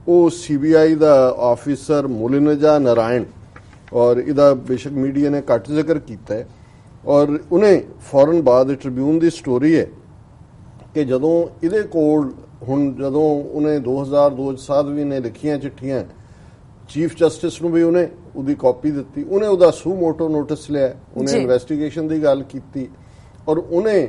ਉਹ ਸੀਬੀਆਈ ਦਾ ਆਫੀਸਰ ਮੁਲਿਨਜਾ ਨਾਰਾਇਣ, ਔਰ ਇਹਦਾ ਬੇਸ਼ੱਕ ਮੀਡੀਆ ਨੇ ਘੱਟ ਜ਼ਿਕਰ ਕੀਤਾ ਹੈ, ਔਰ ਉਹਨੇ ਫੌਰਨ ਬਾਅਦ ਟ੍ਰਿਬਿਊਨ ਦੀ ਸਟੋਰੀ ਹੈ ਕਿ ਜਦੋਂ ਇਹਦੇ ਕੋਲ ਹੁਣ ਜਦੋਂ ਉਹਨੇ 2002 ਸਾਧਵੀ ਨੇ ਲਿਖੀਆਂ ਚਿੱਠੀਆਂ ਚੀਫ ਜਸਟਿਸ ਨੂੰ ਵੀ ਉਹਨੇ ਉਹਦੀ ਕਾਪੀ ਦਿੱਤੀ, ਉਹਨੇ ਉਹਦਾ ਸੂ ਮੋਟੋ ਨੋਟਿਸ ਲਿਆ, ਉਹਨੇ ਇਨਵੈਸਟੀਗੇਸ਼ਨ ਦੀ ਗੱਲ ਕੀਤੀ, ਔਰ ਉਹਨੇ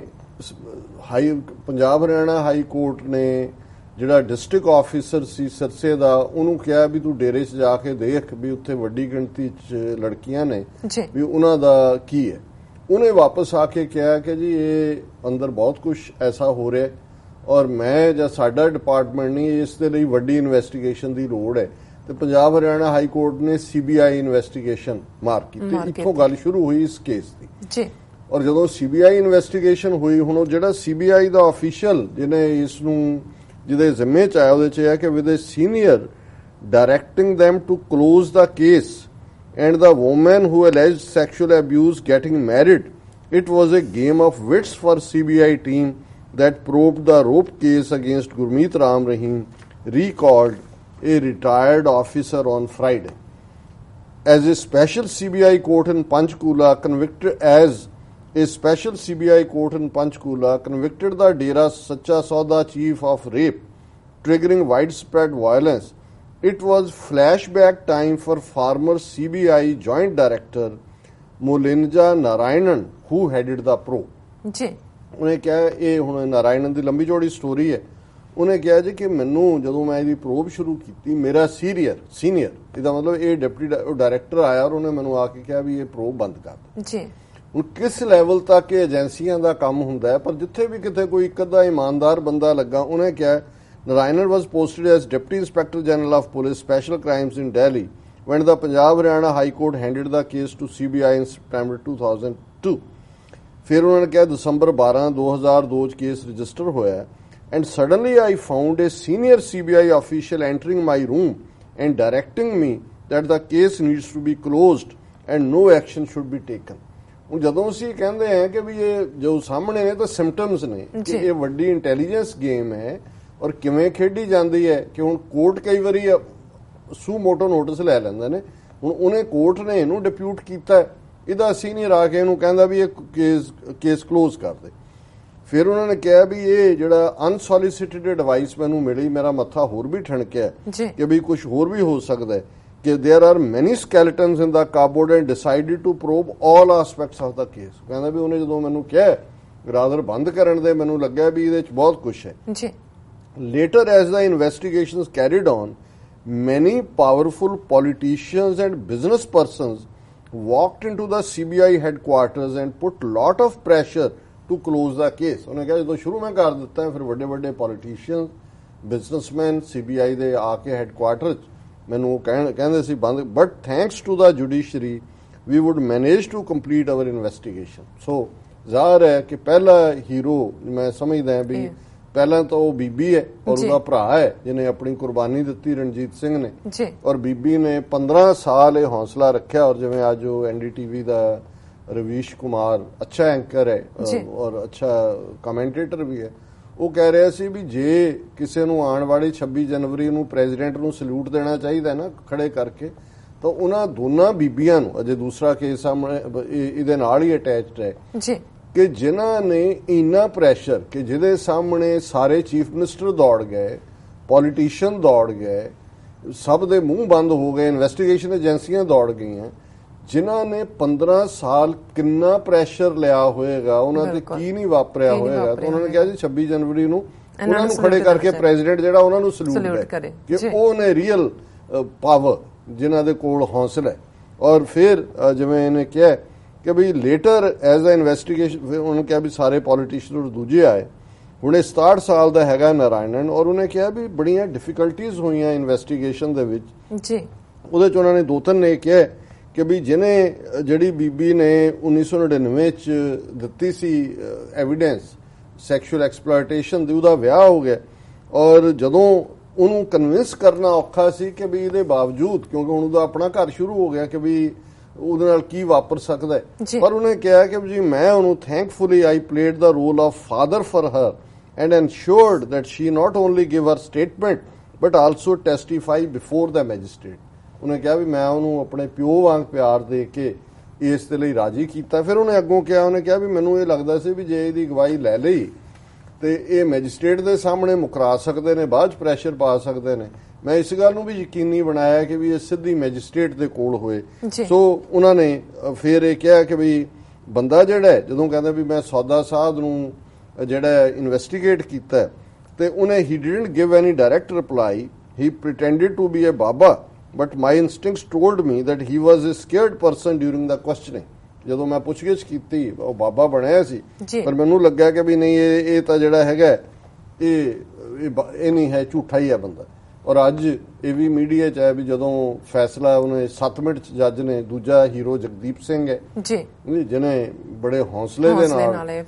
ਪੰਜਾਬ ਹਰਿਆਣਾ ਹਾਈ ਕੋਰਟ ਨੇ ਜਿਹੜਾ ਡਿਸਟ੍ਰਿਕਟ ਆਫੀਸਰ ਸੀ ਸਿਰਸੇ ਦਾ, ਉਹਨੂੰ ਕਿਹਾ ਵੀ ਤੂੰ ਡੇਰੇ 'ਚ ਜਾ ਕੇ ਦੇਖ ਵੀ ਉੱਥੇ ਵੱਡੀ ਗਿਣਤੀ 'ਚ ਲੜਕੀਆਂ ਨੇ, ਵੀ ਉਹਨਾਂ ਦਾ ਕੀ ਹੈ। ਉਹਨੇ ਵਾਪਸ ਆ ਕੇ ਕਿਹਾ ਕਿ ਜੀ ਇਹ ਅੰਦਰ ਬਹੁਤ ਕੁਝ ਐਸਾ ਹੋ ਰਿਹਾ, ਔਰ ਮੈਂ ਜਾਂ ਸਾਡਾ ਡਿਪਾਰਟਮੈਂਟ ਨਹੀਂ, ਇਸ ਦੇ ਲਈ ਵੱਡੀ ਇਨਵੈਸਟੀਗੇਸ਼ਨ ਦੀ ਲੋੜ ਹੈ। ਤੇ ਪੰਜਾਬ ਹਰਿਆਣਾ ਹਾਈ ਕੋਰਟ ਨੇ ਸੀਬੀਆਈ ਇਨਵੈਸਟੀਗੇਸ਼ਨ ਮਾਰਕ ਕੀਤੀ, ਇੱਥੋਂ ਗੱਲ ਸ਼ੁਰੂ ਹੋਈ ਇਸ ਕੇਸ ਦੀ। ਔਰ ਜਦੋਂ ਸੀਬੀਆਈ ਇਨਵੈਸਟੀਗੇਸ਼ਨ ਹੋਈ, ਹੁਣ ਉਹ ਜਿਹੜਾ ਸੀਬੀਆਈ ਦਾ ਆਫੀਸ਼ੀਅਲ ਜਿਹਨੇ ਇਸ ਨੂੰ ਜਿਹਦੇ ਜ਼ਿੰਮੇ 'ਚ ਆਇਆ, ਉਹਦੇ 'ਚ ਹੈ ਕਿ with a senior directing them to close the case and the woman who alleged sexual abuse getting married. It was a game of wits for CBI team that probed the rope case against Gurmeet Ram Rahim, recalled a retired officer on Friday. As a special CBI court in Panchkula convicted the Dera Sacha Sauda chief of rape, triggering widespread violence. It was flashback time for former CBI joint director Mulinja Narayanan, who headed the probe. ਉਹਨੇ ਕਿਹਾ, ਇਹ ਹੁਣ ਨਾਰਾਇਣਨ ਦੀ ਲੰਬੀ ਚੌੜੀ story ਹੈ, ਉਹਨੇ ਕਿਹਾ ਜੀ ਕਿ ਮੈਨੂੰ ਜਦੋਂ ਮੈਂ ਇਹਦੀ ਪ੍ਰੋਬ ਸ਼ੁਰੂ ਕੀਤੀ, ਮੇਰਾ ਸੀਨੀਅਰ ਇਹਦਾ ਮਤਲਬ ਇਹ ਡਿਪਟੀ ਡਾਇਰੈਕਟਰ ਆਇਆ, ਔਰ ਉਹਨੇ ਮੈਨੂੰ ਆ ਕੇ ਕਿਹਾ ਵੀ ਇਹ ਪ੍ਰੋਬ ਬੰਦ ਕਰ ਦੇ। ਹੁਣ ਕਿਸ ਲੈਵਲ ਤੱਕ ਇਹ ਏਜੰਸੀਆਂ ਦਾ ਕੰਮ ਹੁੰਦਾ ਹੈ, ਪਰ ਜਿੱਥੇ ਵੀ ਕਿਤੇ ਕੋਈ ਇੱਕ ਅੱਧਾ ਇਮਾਨਦਾਰ ਬੰਦਾ ਲੱਗਾ, ਉਹਨੇ ਕਿਹਾ Narayanan was posted as Deputy Inspector General of Police Special Crimes in Delhi when the Punjab Haryana High Court handed the case to CBI in September 2002. ਫਿਰ ਉਹਨਾਂ ਨੇ ਕਿਹਾ December 12, 2002 ਚ ਕੇਸ ਰਜਿਸਟਰ ਹੋਇਆ, and suddenly I found a senior CBI official entering my room and directing me that the case needs to be closed and no action should be taken. ਹੁਣ ਜਦੋਂ ਅਸੀਂ ਕਹਿੰਦੇ ਹਾਂ ਕਿ ਵੀ ਇਹ ਜੋ ਸਾਹਮਣੇ ਨੇ ਤਾਂ ਸਿੰਪਟਮਸ ਨੇ ਕਿ ਇਹ ਵੱਡੀ ਇੰਟੈਲੀਜੈਂਸ ਗੇਮ ਹੈ, ਔਰ ਕਿਵੇਂ ਖੇਡੀ ਜਾਂਦੀ ਹੈ ਕਿ ਹੁਣ ਕੋਰਟ ਕਈ ਵਾਰੀ ਸੂ ਮੋਟੋ ਨੋਟਿਸ ਲੈ ਲੈਂਦੇ ਨੇ। ਹੁਣ ਉਹਨੇ ਕੋਰਟ ਨੇ ਇਹਨੂੰ ਡਿਪਿਊਟ ਕੀਤਾ, ਇਹਦਾ ਸੀਨੀਅਰ ਆ ਕੇ ਇਹਨੂੰ ਕਹਿੰਦਾ ਵੀ ਇਹ ਕੇਸ ਕਲੋਜ਼ ਕਰ ਦੇ। ਫਿਰ ਉਹਨਾਂ ਨੇ ਕਿਹਾ ਵੀ ਇਹ ਜਿਹੜਾ ਅਨਸੋਲੀਸਿਟਡ ਐਡਵਾਈਸ ਮੈਨੂੰ ਮਿਲੀ, ਮੇਰਾ ਮੱਥਾ ਹੋਰ ਵੀ ਠਣਕਿਆ ਕਿ ਵੀ ਕੁਝ ਹੋਰ ਵੀ ਹੋ ਸਕਦਾ ਹੈ, ਕਿ there are many skeletons in the cupboard and decided to probe all aspects of the case. ਕਹਿੰਦਾ ਵੀ ਉਹਨੇ ਜਦੋਂ ਮੈਨੂੰ ਕਿਹਾ ਰਾਦਰ ਬੰਦ ਕਰਨ ਦੇ, ਮੈਨੂੰ ਲੱਗਿਆ ਵੀ ਇਹਦੇ 'ਚ ਬਹੁਤ ਕੁਝ ਹੈ। Later, as the investigations carried on, many powerful politicians and business persons walked into the CBI headquarters and put lot of pressure to close the case. ਉਹਨੇ ਕਿਹਾ ਜਦੋਂ ਸ਼ੁਰੂ ਮੈਂ ਕਰ ਦਿੱਤਾ, ਫਿਰ ਵੱਡੇ ਪੋਲੀਟੀਸ਼ੀਅਨ ਬਿਜ਼ਨਸਮੈਨ CBI ਦੇ ਆ ਕੇ ਹੈਡਕੁਆਟਰ 'ਚ ਮੈਨੂੰ ਕਹਿੰਦੇ ਸੀ ਬੰਦ, but thanks to the judiciary we would manage to complete our investigation. So ਜ਼ਾਹਰ ਹੈ ਕਿ ਪਹਿਲਾ ਹੀਰੋ ਮੈਂ ਸਮਝਦਾ ਵੀ ਪਹਿਲਾਂ ਤਾਂ ਉਹ ਬੀਬੀ ਹੈ, ਔਰ ਉਹਦਾ ਭਰਾ ਹੈ ਜਿਹਨੇ ਆਪਣੀ ਕੁਰਬਾਨੀ ਦਿੱਤੀ, ਰਣਜੀਤ ਸਿੰਘ ਨੇ, ਔਰ ਬੀਬੀ ਨੇ 15 ਸਾਲ ਇਹ ਹੌਸਲਾ ਰੱਖਿਆ, ਔਰ ਜਿਵੇਂ ਅੱਜ ਉਹ NDTV ਦਾ ਰਵੀਸ਼ ਕੁਮਾਰ ਅੱਛਾ ਐਂਕਰ ਹੈ ਔਰ ਅੱਛਾ ਕਮੈਂਟੇਟਰ ਵੀ ਹੈ, ਉਹ ਕਹਿ ਰਿਹਾ ਸੀ ਵੀ ਜੇ ਕਿਸੇ ਨੂੰ ਆਉਣ ਵਾਲੀ 26 ਜਨਵਰੀ ਨੂੰ ਪ੍ਰੈਜ਼ੀਡੈਂਟ ਨੂੰ ਸਲੂਟ ਦੇਣਾ ਚਾਹੀਦਾ ਨਾ ਖੜੇ ਕਰਕੇ, ਤਾਂ ਉਹਨਾਂ ਦੋਨਾਂ ਬੀਬੀਆਂ ਨੂੰ, ਅਜੇ ਦੂਸਰਾ ਕੇਸ ਸਾਹਮਣੇ ਇਹਦੇ ਨਾਲ ਹੀ ਅਟੈਚਡ ਹੈ ਜੀ, ਕਿ ਜਿਨ੍ਹਾਂ ਨੇ ਇੰਨਾ ਪ੍ਰੈਸ਼ਰ, ਕਿ ਜਿਹਦੇ ਸਾਹਮਣੇ ਸਾਰੇ ਚੀਫ ਮਿਨਿਸਟਰ ਦੌੜ ਗਏ, ਪੋਲੀਟੀਸ਼ੀਅਨ ਦੌੜ ਗਏ, ਸਭ ਦੇ ਮੂੰਹ ਬੰਦ ਹੋ ਗਏ, ਇਨਵੈਸਟੀਗੇਸ਼ਨ ਏਜੰਸੀਆਂ ਦੌੜ ਗਈਆਂ, ਜਿਨ੍ਹਾਂ ਨੇ 15 ਸਾਲ ਕਿੰਨਾ ਪ੍ਰੈਸ਼ਰ ਲਿਆ ਹੋਏਗਾ, ਉਹਨਾਂ ਤੇ ਕੀ ਨਹੀਂ ਵਾਪਰਿਆ ਹੋਏਗਾ। ਤਾਂ ਉਹਨਾਂ ਨੇ ਕਿਹਾ ਜੀ 26 ਜਨਵਰੀ ਨੂੰ ਉਹਨਾਂ ਨੂੰ ਖੜੇ ਕਰਕੇ ਪ੍ਰੈਜ਼ੀਡੈਂਟ ਜਿਹੜਾ ਉਹਨਾਂ ਨੂੰ ਸਲੂਟ ਕਰੇ ਕਿ ਉਹ ਨੇ ਰੀਅਲ ਪਾਵਰ, ਜਿਨ੍ਹਾਂ ਦੇ ਕੋਲ ਹੌਸਲਾ ਹੈ। ਔਰ ਫਿਰ ਜਿਵੇਂ ਇਹਨੇ ਕਿਹਾ ਕਿ ਵੀ ਲੇਟਰ ਐਜ਼ ਅ ਇਨਵੈਸਟੀਗੇਸ਼ਨ, ਉਹਨੇ ਕਿਹਾ ਵੀ ਸਾਰੇ ਪੋਲੀਟੀਸ਼ੀਅਨ ਦੂਜੇ ਆਏ, ਹੁਣ ਇਹ 67 ਸਾਲ ਦਾ ਹੈਗਾ ਨਾਰਾਇਣਨ, ਔਰ ਉਹਨੇ ਕਿਹਾ ਵੀ ਬੜੀਆਂ ਡਿਫਿਕਲਟੀਜ਼ ਹੋਈਆਂ ਇਨਵੈਸਟੀਗੇਸ਼ਨ ਦੇ ਵਿੱਚ ਜੀ। ਉਹਦੇ ਚ ਉਹਨਾਂ ਨੇ ਦੋ ਤਿੰਨ ਨੇ ਕਿਹਾ ਕਿ ਵੀ ਜਿਹੜੀ ਬੀਬੀ ਨੇ 1999 ਚ ਦਿੱਤੀ ਸੀ ਐਵੀਡੈਂਸ ਸੈਕਸ਼ੂਅਲ ਐਕਸਪਲੋਇਟੇਸ਼ਨ ਦੀ, ਉਹਦਾ ਵਿਆਹ ਹੋ ਗਿਆ, ਔਰ ਜਦੋਂ ਉਹਨੂੰ ਕਨਵਿੰਸ ਕਰਨਾ ਔਖਾ ਸੀ ਕਿ ਵੀ ਇਹਦੇ ਬਾਵਜੂਦ, ਕਿਉਂਕਿ ਹੁਣ ਉਹਦਾ ਆਪਣਾ ਘਰ ਸ਼ੁਰੂ ਹੋ ਗਿਆ, ਕਿ ਵੀ ਉਹਦੇ ਨਾਲ ਕੀ ਵਾਪਰ ਸਕਦਾ ਹੈ, ਪਰ ਉਹਨੇ ਕਿਹਾ ਕਿ ਜੀ ਮੈਂ ਉਹਨੂੰ thankfully I played the role of father for her and ensured that she not only give her statement but also testify before the magistrate. ਉਹਨੇ ਕਿਹਾ ਵੀ ਮੈਂ ਉਹਨੂੰ ਆਪਣੇ ਪਿਓ ਵਾਂਗ ਪਿਆਰ ਦੇ ਕੇ ਇਸ ਦੇ ਲਈ ਰਾਜੀ ਕੀਤਾ। ਫਿਰ ਉਹਨੇ ਅੱਗੋਂ ਕਿਹਾ, ਉਹਨੇ ਕਿਹਾ ਵੀ ਮੈਨੂੰ ਇਹ ਲੱਗਦਾ ਸੀ ਵੀ ਜੇ ਇਹਦੀ ਗਵਾਹੀ ਲੈ ਲਈ ਤੇ ਇਹ ਮੈਜਿਸਟ੍ਰੇਟ ਦੇ ਸਾਹਮਣੇ ਮੁਕਰਾ ਸਕਦੇ ਨੇ, ਬਾਅਦ ਚ ਪ੍ਰੈਸ਼ਰ ਪਾ ਸਕਦੇ ਨੇ। ਮੈਂ ਇਸ ਗੱਲ ਨੂੰ ਵੀ ਯਕੀਨੀ ਬਣਾਇਆ ਕਿ ਵੀ ਇਹ ਸਿੱਧੀ ਮੈਜਿਸਟ੍ਰੇਟ ਦੇ ਕੋਲ ਹੋਏ। ਸੋ ਉਹਨਾਂ ਨੇ ਫਿਰ ਇਹ ਕਿਹਾ ਕਿ ਵੀ ਬੰਦਾ ਜਿਹੜਾ ਜਦੋਂ ਕਹਿੰਦਾ ਵੀ ਮੈਂ ਸੌਦਾ ਸਾਧ ਨੂੰ ਜਿਹੜਾ ਇਨਵੈਸਟੀਗੇਟ ਕੀਤਾ, ਤੇ ਉਹਨੇ he didn't give any direct reply, he pretended to be a baba but my instincts told me that he was a scared person during the questioning. ਜਦੋਂ ਮੈਂ ਪੁੱਛਗਿੱਛ ਕੀਤੀ, ਉਹ ਬਾਬਾ ਬਣਿਆ ਸੀ, ਪਰ ਮੈਨੂੰ ਲੱਗਾ ਕਿ ਵੀ ਨਹੀਂ ਇਹ ਤਾਂ ਜਿਹੜਾ ਹੈਗਾ ਇਹ ਨਹੀਂ ਹੈ, ਝੂਠਾ ਹੀ ਹੈ ਬੰਦਾ। ਔਰ ਅੱਜ ਇਹ ਵੀ ਮੀਡੀਆ 'ਚ ਹੈ ਵੀ ਜਦੋਂ ਫੈਸਲਾ ਉਹਨੇ 7 ਮਿੰਟ 'ਚ ਜੱਜ ਨੇ, ਦੂਜਾ ਹੀਰੋ ਜਗਦੀਪ ਸਿੰਘ ਹੈ ਜੀ, ਜਿਹਨੇ ਬੜੇ ਹੌਸਲੇ ਦੇ ਨਾਲ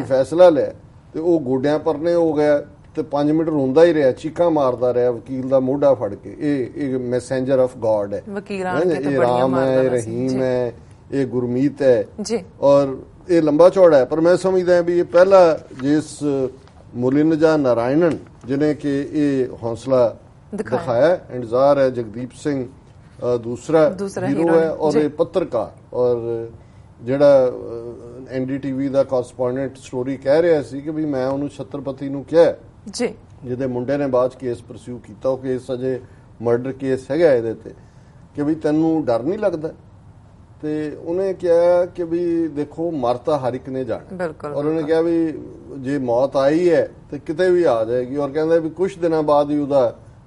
ਫੈਸਲਾ ਲਿਆ, ਤੇ ਉਹ ਗੋਡਿਆਂ ਪਰਨੇ ਹੋ ਗਿਆ ਤੇ 5 ਮਿੰਟ ਰੋਂਦਾ ਹੀ ਰਿਹਾ, ਚੀਕਾਂ ਮਾਰਦਾ ਰਿਹਾ ਵਕੀਲ ਦਾ ਮੋਢਾ ਫੜ ਕੇ। ਇਹ ਮੈਸੇਂਜਰ ਆਫ ਗॉड ਹੈ, ਇਹ ਰਾਮ ਹੈ, ਇਹ ਰਹੀਮ ਹੈ, ਇਹ ਗੁਰਮੀਤ ਹੈ, ਔਰ ਇਹ ਲੰਬਾ ਚੌੜਾ ਹੈ। ਪਰ ਮੈਂ ਸਮਝਦਾ ਵੀ ਇਹ ਪਹਿਲਾ ਜਿਸ ਮੁਲਿਨਜਾ ਨਾਰਾਇਣਨ ਜਿਹਨੇ ਕਿ ਇਹ ਹੌਸਲਾ ਦਿਖਾਇਆ, ਐਂਡ ਜ਼ਾਹਰ ਹੈ ਜਗਦੀਪ ਸਿੰਘ ਦੂਸਰਾ ਹੀਰੋ ਹੈ, ਔਰ ਇਹ ਪੱਤਰਕਾਰ, ਔਰ ਜਿਹੜਾ NDTV ਦਾ ਕੋਰਸਪੋਂਡੈਂਟ ਸਟੋਰੀ ਕਹਿ ਰਿਹਾ ਸੀ ਕਿ ਵੀ ਮੈਂ ਉਹਨੂੰ ਛਤਰਪਤੀ ਨੂੰ ਕਿਹਾ ਜੀ, ਜਿਹਦੇ ਮੁੰਡੇ ਨੇ ਬਾਅਦ ਕੇਸ ਪਰਸਿਊ ਕੀਤਾ, ਉਹ ਕੇਸ ਅਜੇ ਮਰਡਰ ਕੇਸ ਹੈਗਾ ਇਹਦੇ ਤੇ, ਕਿ ਵੀ ਤੈਨੂੰ ਡਰ ਨਹੀਂ ਲੱਗਦਾ? ਤੇ ਉਹਨੇ ਕਿਹਾ ਕਿ ਵੀ ਦੇਖੋ ਮਰ ਤਾਂ ਹਰ ਇੱਕ ਨੇ ਜਾਣਾ, ਔਰ ਉਹਨੇ ਕਿਹਾ ਵੀ ਜੇ ਮੌਤ ਆਈ ਹੈ ਤੇ ਕਿਤੇ ਵੀ ਆ ਜਾਏਗੀ। ਔਰ ਕਹਿੰਦਾ ਵੀ ਕੁਝ ਦਿਨਾਂ ਬਾਅਦ ਹੀ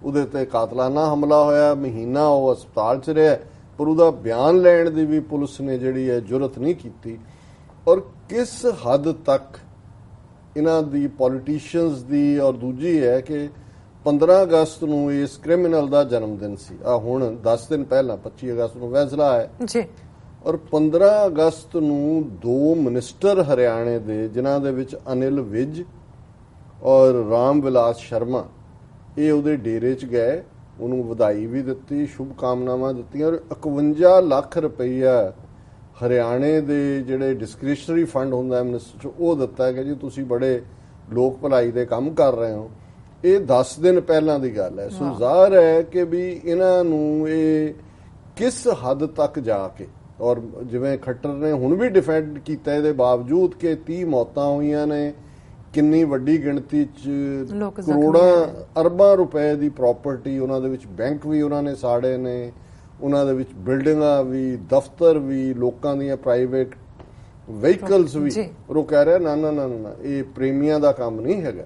ਉਹਦੇ ਤੇ ਕਾਤਲਾਨਾ ਹਮਲਾ ਹੋਇਆ, ਮਹੀਨਾ ਉਹ ਹਸਪਤਾਲ 'ਚ ਰਿਹਾ, ਪਰ ਉਹਦਾ ਬਿਆਨ ਲੈਣ ਦੀ ਵੀ ਪੁਲਿਸ ਨੇ ਜਿਹੜੀ ਹੈ ਜੁਰਤ ਨਹੀਂ ਕੀਤੀ। ਔਰ ਕਿਸ ਹੱਦ ਤੱਕ ਇਹਨਾਂ ਦੀ ਪੋਲੀਟੀਸ਼ੀਅਨਸ ਦੀ, ਔਰ ਦੂਜੀ ਹੈ ਕਿ 15 ਅਗਸਤ ਨੂੰ ਇਸ ਕ੍ਰਿਮੀਨਲ ਦਾ ਜਨਮ ਦਿਨ ਸੀ, ਹੁਣ 10 ਦਿਨ ਪਹਿਲਾਂ 25 ਅਗਸਤ ਨੂੰ ਫੈਸਲਾ ਆਇਆ ਜੀ, ਔਰ 15 ਅਗਸਤ ਨੂੰ 2 ਮਿਨਿਸਟਰ ਹਰਿਆਣੇ ਦੇ, ਜਿਨ੍ਹਾਂ ਦੇ ਵਿੱਚ ਅਨਿਲ ਵਿਜ ਔਰ ਰਾਮ ਵਿਲਾਸ ਸ਼ਰਮਾ, ਇਹ ਉਹਦੇ ਡੇਰੇ 'ਚ ਗਏ, ਉਹਨੂੰ ਵਧਾਈ ਵੀ ਦਿੱਤੀ, ਸ਼ੁਭ ਕਾਮਨਾਵਾਂ ਦਿੱਤੀਆਂ, ਔਰ 51 ਲੱਖ ਰੁਪਈਆ ਹਰਿਆਣੇ ਦੇ ਜਿਹੜੇ ਡਿਸਕ੍ਰਿਸ਼ਨਰੀ ਫੰਡ ਹੁੰਦਾ ਮਿਨਿਸਟਰ 'ਚ ਉਹ ਦਿੱਤਾ ਕਿ ਜੀ ਤੁਸੀਂ ਬੜੇ ਲੋਕ ਭਲਾਈ ਦੇ ਕੰਮ ਕਰ ਰਹੇ ਹੋ। ਇਹ 10 ਦਿਨ ਪਹਿਲਾਂ ਦੀ ਗੱਲ ਹੈ। ਸੋ ਜ਼ਾਹਰ ਹੈ ਕਿ ਵੀ ਇਹਨਾਂ ਨੂੰ ਇਹ ਕਿਸ ਹੱਦ ਤੱਕ ਜਾ ਕੇ, ਔਰ ਜਿਵੇਂ ਖੱਟਰ ਨੇ ਹੁਣ ਵੀ ਡਿਫੈਂਡ ਕੀਤਾ ਇਹਦੇ ਬਾਵਜੂਦ ਕਿ 30 ਮੌਤਾਂ ਹੋਈਆਂ ਨੇ, ਕਿੰਨੀ ਵੱਡੀ ਗਿਣਤੀ 'ਚ ਕਰੋੜਾਂ ਅਰਬਾਂ ਰੁਪਏ ਦੀ ਪ੍ਰਾਪਰਟੀ ਉਹਨਾਂ ਦੇ ਵਿੱਚ, ਬੈਂਕ ਵੀ ਉਹਨਾਂ ਨੇ ਸਾੜੇ ਨੇ, ਉਹਨਾਂ ਦੇ ਵਿੱਚ ਬਿਲਡਿੰਗਾਂ ਵੀ, ਦਫ਼ਤਰ ਵੀ, ਲੋਕਾਂ ਦੀਆਂ ਪ੍ਰਾਈਵੇਟ ਵਹੀਕਲਸ ਵੀ। ਔਰ ਉਹ ਕਹਿ ਰਿਹਾ ਨਾ ਇਹ ਪ੍ਰੇਮੀਆਂ ਦਾ ਕੰਮ ਨਹੀਂ ਹੈਗਾ।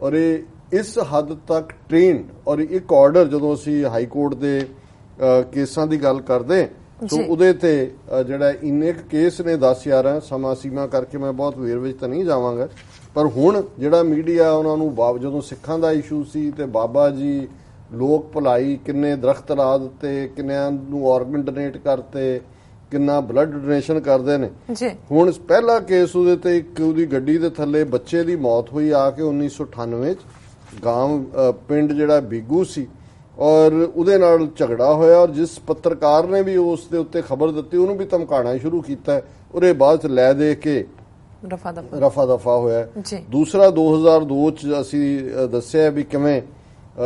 ਔਰ ਇਹ ਇਸ ਹੱਦ ਤੱਕ ਟ੍ਰੇਨਡ, ਔਰ ਇੱਕ ਆਰਡਰ ਜਦੋਂ ਅਸੀਂ ਹਾਈ ਕੋਰਟ ਦੇ ਕੇਸਾਂ ਦੀ ਗੱਲ ਕਰਦੇ ਸੋ ਉਹਦੇ ਤੇ ਜਿਹੜਾ ਇੰਨੇ ਕੇਸ ਨੇ 10-11 ਸਮਾਂ ਸੀਮਾ ਕਰਕੇ ਮੈਂ ਬਹੁਤ ਵੇਰ ਵਿੱਚ ਤਾਂ ਨਹੀਂ ਜਾਵਾਂਗਾ, ਪਰ ਹੁਣ ਜਿਹੜਾ ਮੀਡੀਆ ਉਹਨਾਂ ਨੂੰ ਜਦੋਂ ਸਿੱਖਾਂ ਦਾ ਇਸ਼ੂ ਸੀ ਤੇ ਬਾਬਾ ਜੀ ਲੋਕ ਭਲਾਈ, ਕਿੰਨੇ ਦਰਖਤ ਲਾ ਦਿੱਤੇ, ਕਿੰਨਿਆਂ ਨੂੰ ਆਰਗਨ ਡੋਨੇਟ ਕਰਤੇ, ਕਿੰਨਾ ਬਲੱਡ ਡੋਨੇਸ਼ਨ ਕਰਦੇ ਨੇ। ਹੁਣ ਪਹਿਲਾ ਕੇਸ ਉਹਦੇ ਤੇ ਇੱਕ ਉਹਦੀ ਗੱਡੀ ਦੇ ਥੱਲੇ ਬੱਚੇ ਦੀ ਮੌਤ ਹੋਈ ਆ ਕੇ 1998 ਚ ਗਾਂਵ ਪਿੰਡ ਜਿਹੜਾ ਬੀਗੂ ਸੀ, ਔਰ ਉਹਦੇ ਨਾਲ ਝਗੜਾ ਹੋਇਆ, ਔਰ ਜਿਸ ਪੱਤਰਕਾਰ ਨੇ ਵੀ ਉਸ ਦੇ ਉੱਤੇ ਖਬਰ ਦਿੱਤੀ ਉਹਨੂੰ ਵੀ ਧਮਕਾਉਣਾ ਸ਼ੁਰੂ ਕੀਤਾ, ਔਰ ਇਹ ਬਾਅਦ ਚ ਲੈ ਦੇ ਕੇ ਰਫਾ ਦਫਾ ਹੋਇਆ। ਦੂਸਰਾ 2002 ਚ ਅਸੀਂ ਦੱਸਿਆ ਵੀ ਕਿਵੇਂ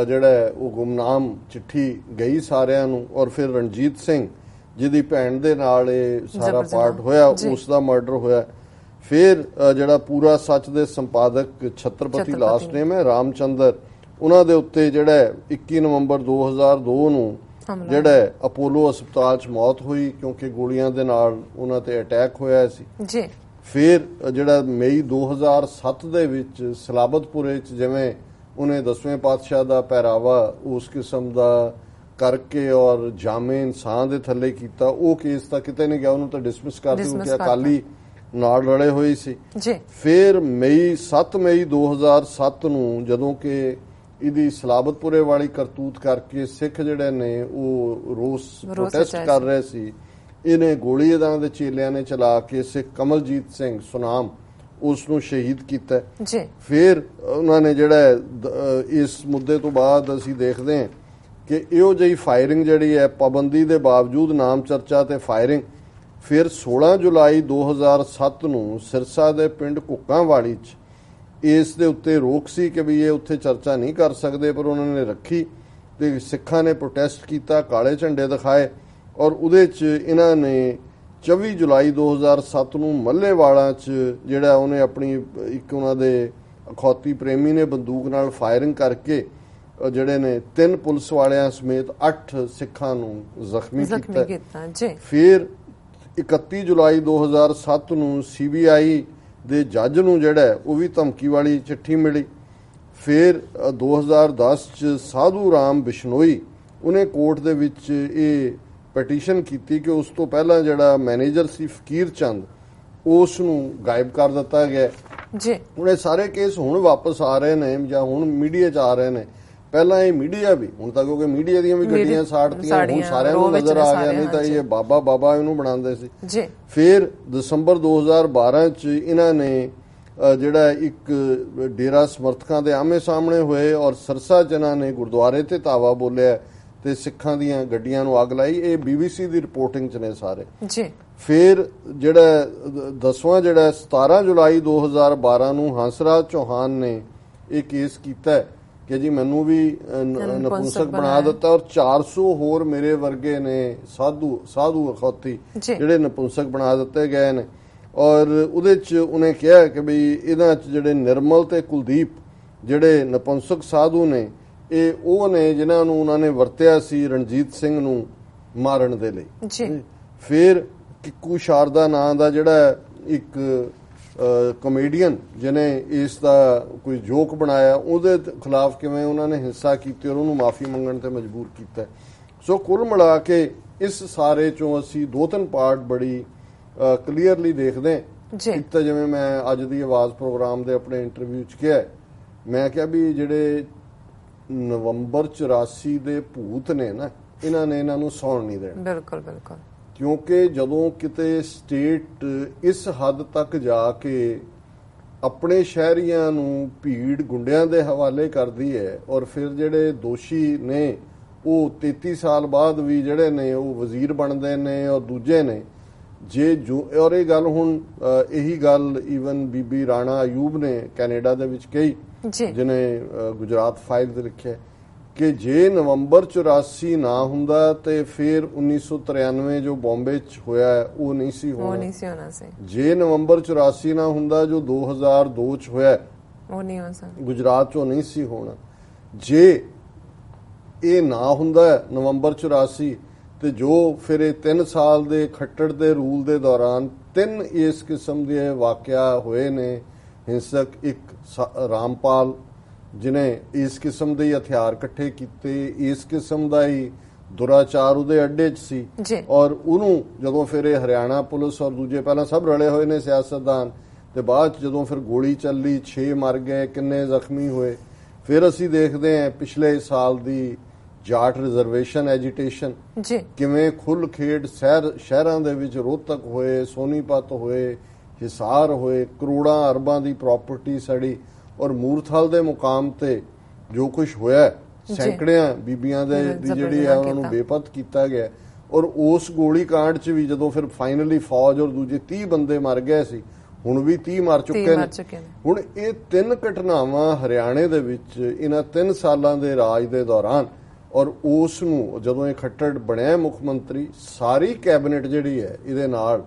ਜਿਹੜਾ ਉਹ ਗੁਮਨਾਮ ਚਿੱਠੀ ਗਈ ਸਾਰਿਆਂ ਨੂੰ, ਔਰ ਫਿਰ ਰਣਜੀਤ ਸਿੰਘ ਜਿਹਦੀ ਭੈਣ ਦੇ ਨਾਲ ਇਹ ਸਾਰਾ ਪਾਰਟ ਹੋਇਆ, ਉਸ ਦਾ ਮਰਡਰ ਹੋਇਆ। ਫਿਰ ਜਿਹੜਾ ਪੂਰਾ ਸੱਚ ਦੇ ਸੰਪਾਦਕ ਛਤਰਪਤੀ ਲਾਸਟ ਨੇਮ ਹੈ ਰਾਮਚੰਦਰ, ਉਹਨਾਂ ਦੇ ਉੱਤੇ ਜਿਹੜਾ 21 ਨਵੰਬਰ 2002 ਨੂੰ ਜਿਹੜਾ ਅਪੋਲੋ ਹਸਪਤਾਲ 'ਚ ਮੌਤ ਹੋਈ, ਕਿਉਂਕਿ ਗੋਲੀਆਂ ਦੇ ਨਾਲ ਉਹਨਾਂ ਤੇ ਅਟੈਕ ਹੋਇਆ ਸੀ ਜੀ। ਫਿਰ ਜਿਹੜਾ ਮਈ 2007 ਦੇ ਵਿੱਚ ਸਲਾਬਤਪੁਰੇ 'ਚ ਜਿਵੇਂ ਉਹਨੇ 10ਵੇਂ ਪਾਤਸ਼ਾਹ ਦਾ ਪਹਿਰਾਵਾ ਉਸ ਕਿਸਮ ਦਾ ਕਰਕੇ ਔਰ ਜਾਮੇ ਇਨਸਾਨ ਦੇ ਥੱਲੇ ਕੀਤਾ, ਉਹ ਕੇਸ ਤਾਂ ਕਿਤੇ ਨਹੀਂ ਗਿਆ, ਉਹਨੂੰ ਤਾਂ ਡਿਸਮਿਸ ਕਰ ਦਿੱਤਾ ਕਿਉਂਕਿ ਅਕਾਲੀ ਨਾਲ ਰਲੇ ਹੋਏ ਸੀ ਜੀ। ਫਿਰ 7 ਮਈ 2007 ਨੂੰ ਜਦੋਂ ਕਿ ਇਹਦੀ ਸਲਾਬਤਪੁਰੇ ਵਾਲੀ ਕਰਤੂਤ ਕਰਕੇ ਸਿੱਖ ਜਿਹੜੇ ਨੇ ਉਹ ਰੋਸ ਪ੍ਰੋਟੈਸਟ ਕਰ ਰਹੇ ਸੀ, ਇਹਨੇ ਗੋਲੀ ਇਹਨਾਂ ਦੇ ਚੇਲਿਆਂ ਨੇ ਚਲਾ ਕੇ ਸਿੱਖ ਕਮਲਜੀਤ ਸਿੰਘ ਸੁਨਾਮ ਉਸ ਨੂੰ ਸ਼ਹੀਦ ਕੀਤਾ ਜੀ। ਫਿਰ ਉਹਨਾਂ ਨੇ ਜਿਹੜਾ ਇਸ ਮੁੱਦੇ ਤੋਂ ਬਾਅਦ ਅਸੀਂ ਦੇਖਦੇ ਹਾਂ ਕਿ ਇਹੋ ਜਿਹੀ ਫਾਇਰਿੰਗ ਜਿਹੜੀ ਹੈ ਪਾਬੰਦੀ ਦੇ ਬਾਵਜੂਦ ਨਾਮ ਚਰਚਾ ਤੇ ਫਾਇਰਿੰਗ। ਫਿਰ 16 ਜੁਲਾਈ 2007 ਨੂੰ ਸਿਰਸਾ ਦੇ ਪਿੰਡ ਕੁੱਕਾਂਵਾਲੀ 'ਚ ਇਸ ਦੇ ਉੱਤੇ ਰੋਕ ਸੀ ਕਿ ਵੀ ਇਹ ਉੱਥੇ ਚਰਚਾ ਨਹੀਂ ਕਰ ਸਕਦੇ, ਪਰ ਉਹਨਾਂ ਨੇ ਰੱਖੀ ਤੇ ਸਿੱਖਾਂ ਨੇ ਪ੍ਰੋਟੈਸਟ ਕੀਤਾ, ਕਾਲੇ ਝੰਡੇ ਦਿਖਾਏ, ਔਰ ਉਹਦੇ 'ਚ ਇਹਨਾਂ ਨੇ 24 ਜੁਲਾਈ 2007 ਨੂੰ ਮੱਲੇਵਾਲਾ 'ਚ ਜਿਹੜਾ ਉਹਨੇ ਆਪਣੀ ਇੱਕ ਉਹਨਾਂ ਦੇ ਅਖੌਤੀ ਪ੍ਰੇਮੀ ਨੇ ਬੰਦੂਕ ਨਾਲ ਫਾਇਰਿੰਗ ਕਰਕੇ ਜਿਹੜੇ ਨੇ 3 ਪੁਲਿਸ ਵਾਲਿਆਂ ਸਮੇਤ 8 ਸਿੱਖਾਂ ਨੂੰ ਜ਼ਖਮੀ ਕੀਤਾ ਜੀ। ਫਿਰ 31 ਜੁਲਾਈ 2007 ਨੂੰ CBI ਦੇ ਜੱਜ ਨੂੰ ਜਿਹੜਾ ਉਹ ਵੀ ਧਮਕੀ ਵਾਲੀ ਚਿੱਠੀ ਮਿਲੀ। ਫਿਰ 2010 ਚ ਸਾਧੂ ਰਾਮ ਬਿਸ਼ਨੋਈ ਉਹਨੇ ਕੋਰਟ ਦੇ ਵਿੱਚ ਇਹ ਪਟੀਸ਼ਨ ਕੀਤੀ ਕਿ ਉਸ ਤੋਂ ਪਹਿਲਾਂ ਜਿਹੜਾ ਮੈਨੇਜਰ ਸੀ ਫਕੀਰ ਚੰਦ ਉਸ ਨੂੰ ਗਾਇਬ ਕਰ ਦਿੱਤਾ ਗਿਆ ਜੀ। ਹੁਣ ਇਹ ਸਾਰੇ ਕੇਸ ਹੁਣ ਵਾਪਸ ਆ ਰਹੇ ਨੇ ਜਾਂ ਹੁਣ ਮੀਡੀਆ 'ਚ ਆ ਰਹੇ ਨੇ। ਪਹਿਲਾਂ ਇਹ ਮੀਡੀਆ ਵੀ ਹੁਣ ਤੱਕ ਕਿਉਂਕਿ ਮੀਡੀਆ ਦੀਆਂ ਵੀ ਗੱਡੀਆਂ ਸਾੜਤੀਆਂ, ਹੁਣ ਸਾਰਿਆਂ ਨੂੰ ਨਜ਼ਰ ਆ ਗਿਆ, ਨਹੀਂ ਤਾਂ ਇਹ ਬਾਬਾ ਇਹਨੂੰ ਬਣਾਉਂਦੇ ਸੀ ਜੀ। ਫਿਰ ਦਸੰਬਰ 2012 ਚ ਇਹਨਾਂ ਨੇ ਜਿਹੜਾ ਇੱਕ ਡੇਰਾ ਸਮਰਥਕਾਂ ਦੇ ਆਮੇ ਸਾਹਮਣੇ ਹੋਏ ਔਰ ਸਰਸਾ ਚ ਇਹਨਾਂ ਨੇ ਗੁਰਦੁਆਰੇ ਤੇ ਧਾਵਾ ਬੋਲਿਆ ਤੇ ਸਿੱਖਾਂ ਦੀਆਂ ਗੱਡੀਆਂ ਨੂੰ ਅੱਗ ਲਾਈ। ਇਹ BBC ਦੀ ਰਿਪੋਰਟਿੰਗ ਚ ਨੇ ਸਾਰੇ ਜੀ। ਫਿਰ ਜਿਹੜਾ 10ਵਾਂ ਜਿਹੜਾ 17 ਜੁਲਾਈ 2012 ਨੂੰ ਹੰਸਰਾਜ ਚੌਹਾਨ ਨੇ ਇਹ ਕੇਸ ਕੀਤਾ ਕਿ ਜੀ ਮੈਨੂੰ ਵੀ ਨਪੁੰਸਕ ਬਣਾ ਦਿੱਤਾ ਔਰ 400 ਹੋਰ ਮੇਰੇ ਵਰਗੇ ਨੇ ਸਾਧੂ ਅਖੌਤੀ ਜਿਹੜੇ ਨਪੁੰਸਕ ਬਣਾ ਦਿੱਤੇ ਗਏ ਨੇ। ਔਰ ਉਹਦੇ 'ਚ ਉਹਨੇ ਕਿਹਾ ਕਿ ਬਈ ਇਹਨਾਂ 'ਚ ਜਿਹੜੇ ਨਿਰਮਲ ਤੇ ਕੁਲਦੀਪ ਜਿਹੜੇ ਨਪੁੰਸਕ ਸਾਧੂ ਨੇ ਇਹ ਉਹ ਨੇ ਜਿਨ੍ਹਾਂ ਨੂੰ ਉਹਨਾਂ ਨੇ ਵਰਤਿਆ ਸੀ ਰਣਜੀਤ ਸਿੰਘ ਨੂੰ ਮਾਰਨ ਦੇ ਲਈ। ਫਿਰ ਕਿੱਕੂ ਸ਼ਾਰਦਾ ਨਾਂ ਦਾ ਜਿਹੜਾ ਇੱਕ ਕਮੇਡੀਅਨ ਜਿਹਨੇ ਇਸ ਦਾ ਕੋਈ ਜੋਕ ਬਣਾਇਆ, ਉਹਦੇ ਖਿਲਾਫ ਕਿਵੇਂ ਉਹਨਾਂ ਨੇ ਹਿੰਸਾ ਕੀਤੀ ਔਰ ਉਹਨੂੰ ਮਾਫੀ ਮੰਗਣ ਤੇ ਮਜਬੂਰ ਕੀਤਾ। ਸੋ ਕੁੱਲ ਮਿਲਾ ਕੇ ਇਸ ਸਾਰੇ ਚੋਂ ਅਸੀਂ 2-3 ਪਾਰਟ ਬੜੀ ਕਲੀਅਰਲੀ ਦੇਖਦੇ ਹਾਂ। ਇੱਕ ਤਾਂ ਜਿਵੇਂ ਮੈਂ ਅੱਜ ਦੀ ਆਵਾਜ਼ ਪ੍ਰੋਗਰਾਮ ਦੇ ਆਪਣੇ ਇੰਟਰਵਿਊ 'ਚ ਕਿਹਾ, ਮੈਂ ਕਿਹਾ ਵੀ ਜਿਹੜੇ ਨਵੰਬਰ 84 ਦੇ ਭੂਤ ਨੇ ਨਾ, ਇਹਨਾਂ ਨੇ ਇਹਨਾਂ ਨੂੰ ਸੌਣ ਨਹੀਂ ਦੇਣਾ। ਬਿਲਕੁਲ ਬਿਲਕੁਲ, ਕਿਉਂਕਿ ਜਦੋਂ ਕਿਤੇ ਸਟੇਟ ਇਸ ਹੱਦ ਤੱਕ ਜਾ ਕੇ ਆਪਣੇ ਸ਼ਹਿਰੀਆਂ ਨੂੰ ਭੀੜ ਗੁੰਡਿਆਂ ਦੇ ਹਵਾਲੇ ਕਰਦੀ ਹੈ ਔਰ ਫਿਰ ਜਿਹੜੇ ਦੋਸ਼ੀ ਨੇ ਉਹ 33 ਸਾਲ ਬਾਅਦ ਵੀ ਜਿਹੜੇ ਨੇ ਉਹ ਵਜ਼ੀਰ ਬਣਦੇ ਨੇ ਔਰ ਦੂਜੇ ਨੇ ਔਰ ਇਹ ਗੱਲ ਹੁਣ ਇਹੀ ਗੱਲ ਈਵਨ ਬੀਬੀ ਰਾਣਾ ਅਯੂਬ ਨੇ ਕੈਨੇਡਾ ਦੇ ਵਿੱਚ ਕਹੀ, ਜਿਹਨੇ ਗੁਜਰਾਤ ਫਾਈਲ ਤੇ ਲਿਖਿਆ ਕਿ ਜੇ ਨਵੰਬਰ 84 ਨਾ ਹੁੰਦਾ ਤੇ ਫਿਰ 1993 ਜੋ ਬੰਬੇ 'ਚ ਹੋਇਆ ਉਹ ਨਹੀਂ ਸੀ ਹੋਣਾ ਸੀ। ਜੇ ਨਵੰਬਰ 84 ਨਾ ਹੁੰਦਾ ਜੋ 2002 'ਚ ਹੋਇਆ ਉਹ ਨਹੀਂ ਹੋ ਸਕਦਾ, ਗੁਜਰਾਤ 'ਚੋਂ ਨਹੀਂ ਸੀ ਹੋਣਾ। ਜੇ ਇਹ ਨਾ ਹੁੰਦਾ ਨਵੰਬਰ 84 ਤੇ ਜੋ ਫਿਰ ਇਹ 3 ਸਾਲ ਦੇ ਖੱਟੜ ਦੇ ਰੂਲ ਦੇ ਦੌਰਾਨ 3 ਇਸ ਕਿਸਮ ਦੇ ਵਾਕਿਆ ਹੋਏ ਨੇ ਹਿੰਸਕ। ਇੱਕ ਰਾਮਪਾਲ ਜਿਹਨੇ ਇਸ ਕਿਸਮ ਦੇ ਹਥਿਆਰ ਇਕੱਠੇ ਕੀਤੇ, ਇਸ ਕਿਸਮ ਦਾ ਹੀ ਦੁਰਾਚਾਰ ਉਹਦੇ ਅੱਡੇ 'ਚ ਸੀ ਔਰ ਉਹਨੂੰ ਜਦੋਂ ਫਿਰ ਇਹ ਹਰਿਆਣਾ ਪੁਲਿਸ ਔਰ ਦੂਜੇ ਪਹਿਲਾਂ ਸਭ ਰਲੇ ਹੋਏ ਨੇ ਸਿਆਸਤਦਾਨ ਤੇ ਬਾਅਦ 'ਚ ਜਦੋਂ ਫਿਰ ਗੋਲੀ ਚੱਲੀ 6 ਮਰ ਗਏ, ਕਿੰਨੇ ਜ਼ਖਮੀ ਹੋਏ। ਫਿਰ ਅਸੀਂ ਦੇਖਦੇ ਹਾਂ ਪਿਛਲੇ ਸਾਲ ਦੀ ਜਾਟ ਰਿਜ਼ਰਵੇਸ਼ਨ ਐਜੀਟੇਸ਼ਨ ਕਿਵੇਂ ਖੁੱਲ ਖੇਡ ਸ਼ਹਿਰਾਂ ਦੇ ਵਿੱਚ ਰੋਹਤਕ ਹੋਏ, ਸੋਨੀਪਤ ਹੋਏ, ਹਿਸਾਰ ਹੋਏ, ਕਰੋੜਾਂ ਅਰਬਾਂ ਦੀ ਪ੍ਰਾਪਰਟੀ ਸੜੀ ਔਰ ਮੂਰਥਲ ਦੇ ਮੁਕਾਮ ਤੇ ਜੋ ਕੁਝ ਹੋਇਆ ਸੈਂਕੜਿਆਂ ਬੀਬੀਆਂ ਦੀ ਜਿਹੜੀ ਹੈ ਉਹਨਾਂ ਨੂੰ ਬੇਪਤ ਕੀਤਾ ਗਿਆ। ਔਰ ਉਸ ਗੋਲੀ ਕਾਂਡ 'ਚ ਵੀ ਜਦੋਂ ਫਿਰ ਫਾਈਨਲੀ ਫੌਜ ਔਰ ਦੂਜੇ 30 ਬੰਦੇ ਮਰ ਗਏ ਸੀ, ਹੁਣ ਵੀ 30 ਮਰ ਚੁੱਕੇ ਨੇ। ਹੁਣ ਇਹ 3 ਘਟਨਾਵਾਂ ਹਰਿਆਣੇ ਦੇ ਵਿੱਚ ਇਹਨਾਂ 3 ਸਾਲਾਂ ਦੇ ਰਾਜ ਦੇ ਦੌਰਾਨ, ਔਰ ਉਸ ਨੂੰ ਜਦੋਂ ਇਹ ਖੱਟੜ ਬਣਿਆ ਮੁੱਖ ਮੰਤਰੀ, ਸਾਰੀ ਕੈਬਨਿਟ ਜਿਹੜੀ ਹੈ ਇਹਦੇ ਨਾਲ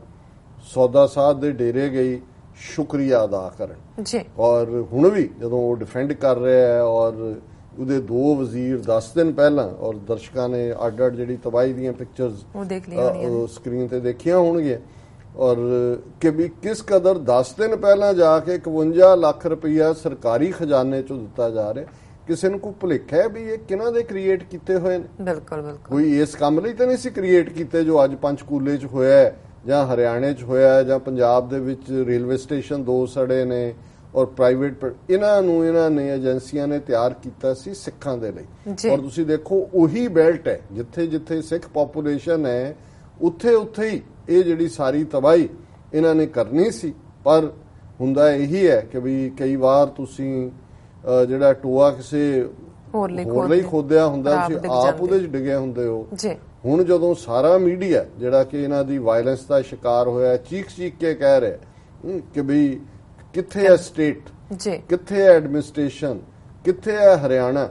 ਸੌਦਾ ਸਾਧ ਦੇ ਡੇਰੇ ਗਈ ਸ਼ੁਕਰੀਆ ਅਦਾ ਕਰਨ ਜੀ। ਔਰ ਹੁਣ ਵੀ ਜਦੋਂ ਉਹ ਡਿਫੈਂਡ ਕਰ ਰਿਹਾ ਹੈ, ਔਰ ਉਹਦੇ 2 ਵਜ਼ੀਰ 10 ਦਿਨ ਪਹਿਲਾਂ, ਔਰ ਦਰਸ਼ਕਾਂ ਨੇ ਅੱਡ ਜਿਹੜੀ ਤਬਾਹੀ ਦੀਆਂ ਪਿਕਚਰਸ ਸਕਰੀਨ ਤੇ ਦੇਖੀਆਂ ਹੋਣਗੀਆਂ, ਔਰ ਕਿ ਵੀ ਕਿਸ ਕਦਰ 10 ਦਿਨ ਪਹਿਲਾਂ ਜਾ ਕੇ 51 ਲੱਖ ਰੁਪਈਆ ਸਰਕਾਰੀ ਖਜ਼ਾਨੇ ਚੋਂ ਦਿੱਤਾ ਜਾ ਰਿਹਾ। ਕਿਸੇ ਨੂੰ ਕੋਈ ਭੁਲੇਖਾ ਹੈ ਵੀ ਇਹ ਕਿਹਨਾਂ ਦੇ ਕ੍ਰੀਏਟ ਕੀਤੇ ਹੋਏ ਨੇ? ਬਿਲਕੁਲ ਬਿਲਕੁਲ। ਕੋਈ ਇਸ ਕੰਮ ਲਈ ਤਾਂ ਨਹੀਂ ਸੀ ਕ੍ਰੀਏਟ ਕੀਤੇ ਜੋ ਅੱਜ ਪੰਚਕੂਲੇ 'ਚ ਹੋਇਆ ਹੈ, ਜਾਂ ਹਰਿਆਣੇ 'ਚ ਹੋਇਆ ਹੈ, ਜਾਂ ਪੰਜਾਬ ਦੇ ਵਿੱਚ ਰੇਲਵੇ ਸਟੇਸ਼ਨ 2 ਸੜੇ ਨੇ, ਔਰ ਪ੍ਰਾਈਵੇਟ ਇਹਨਾਂ ਨੇ ਏਜੰਸੀਆਂ ਨੇ ਤਿਆਰ ਕੀਤਾ ਸੀ ਸਿੱਖਾਂ ਦੇ ਲਈ। ਔਰ ਤੁਸੀਂ ਦੇਖੋ ਉਹੀ ਬੈਲਟ ਹੈ ਜਿੱਥੇ ਜਿੱਥੇ ਸਿੱਖ ਪੋਪੂਲੇਸ਼ਨ ਹੈ, ਉੱਥੇ ਉੱਥੇ ਹੀ ਇਹ ਜਿਹੜੀ ਸਾਰੀ ਤਬਾਹੀ ਇਹਨਾਂ ਨੇ ਕਰਨੀ ਸੀ। ਪਰ ਹੁੰਦਾ ਇਹੀ ਹੈ ਕਿ ਵੀ ਕਈ ਵਾਰ ਤੁਸੀਂ ਜਿਹੜਾ ਟੋਆ ਕਿਸੇ ਹੋਰ ਲਈ ਖੋਦਿਆ ਹੁੰਦਾ, ਤੁਸੀਂ ਆਪ ਉਹਦੇ 'ਚ ਡਿੱਗੇ ਹੁੰਦੇ ਹੋ। ਹੁਣ ਜਦੋਂ ਸਾਰਾ ਮੀਡੀਆ ਜਿਹੜਾ ਕਿ ਇਹਨਾਂ ਦੀ ਵਾਇਲੈਂਸ ਦਾ ਸ਼ਿਕਾਰ ਹੋਇਆ, ਚੀਖ ਕੇ ਕਹਿ ਰਿਹਾ ਕਿ ਵੀ ਕਿੱਥੇ ਹੈ ਸਟੇਟ, ਕਿੱਥੇ ਹੈ ਐਡਮਿਨਿਸਟ੍ਰੇਸ਼ਨ, ਕਿੱਥੇ ਹੈ ਹਰਿਆਣਾ,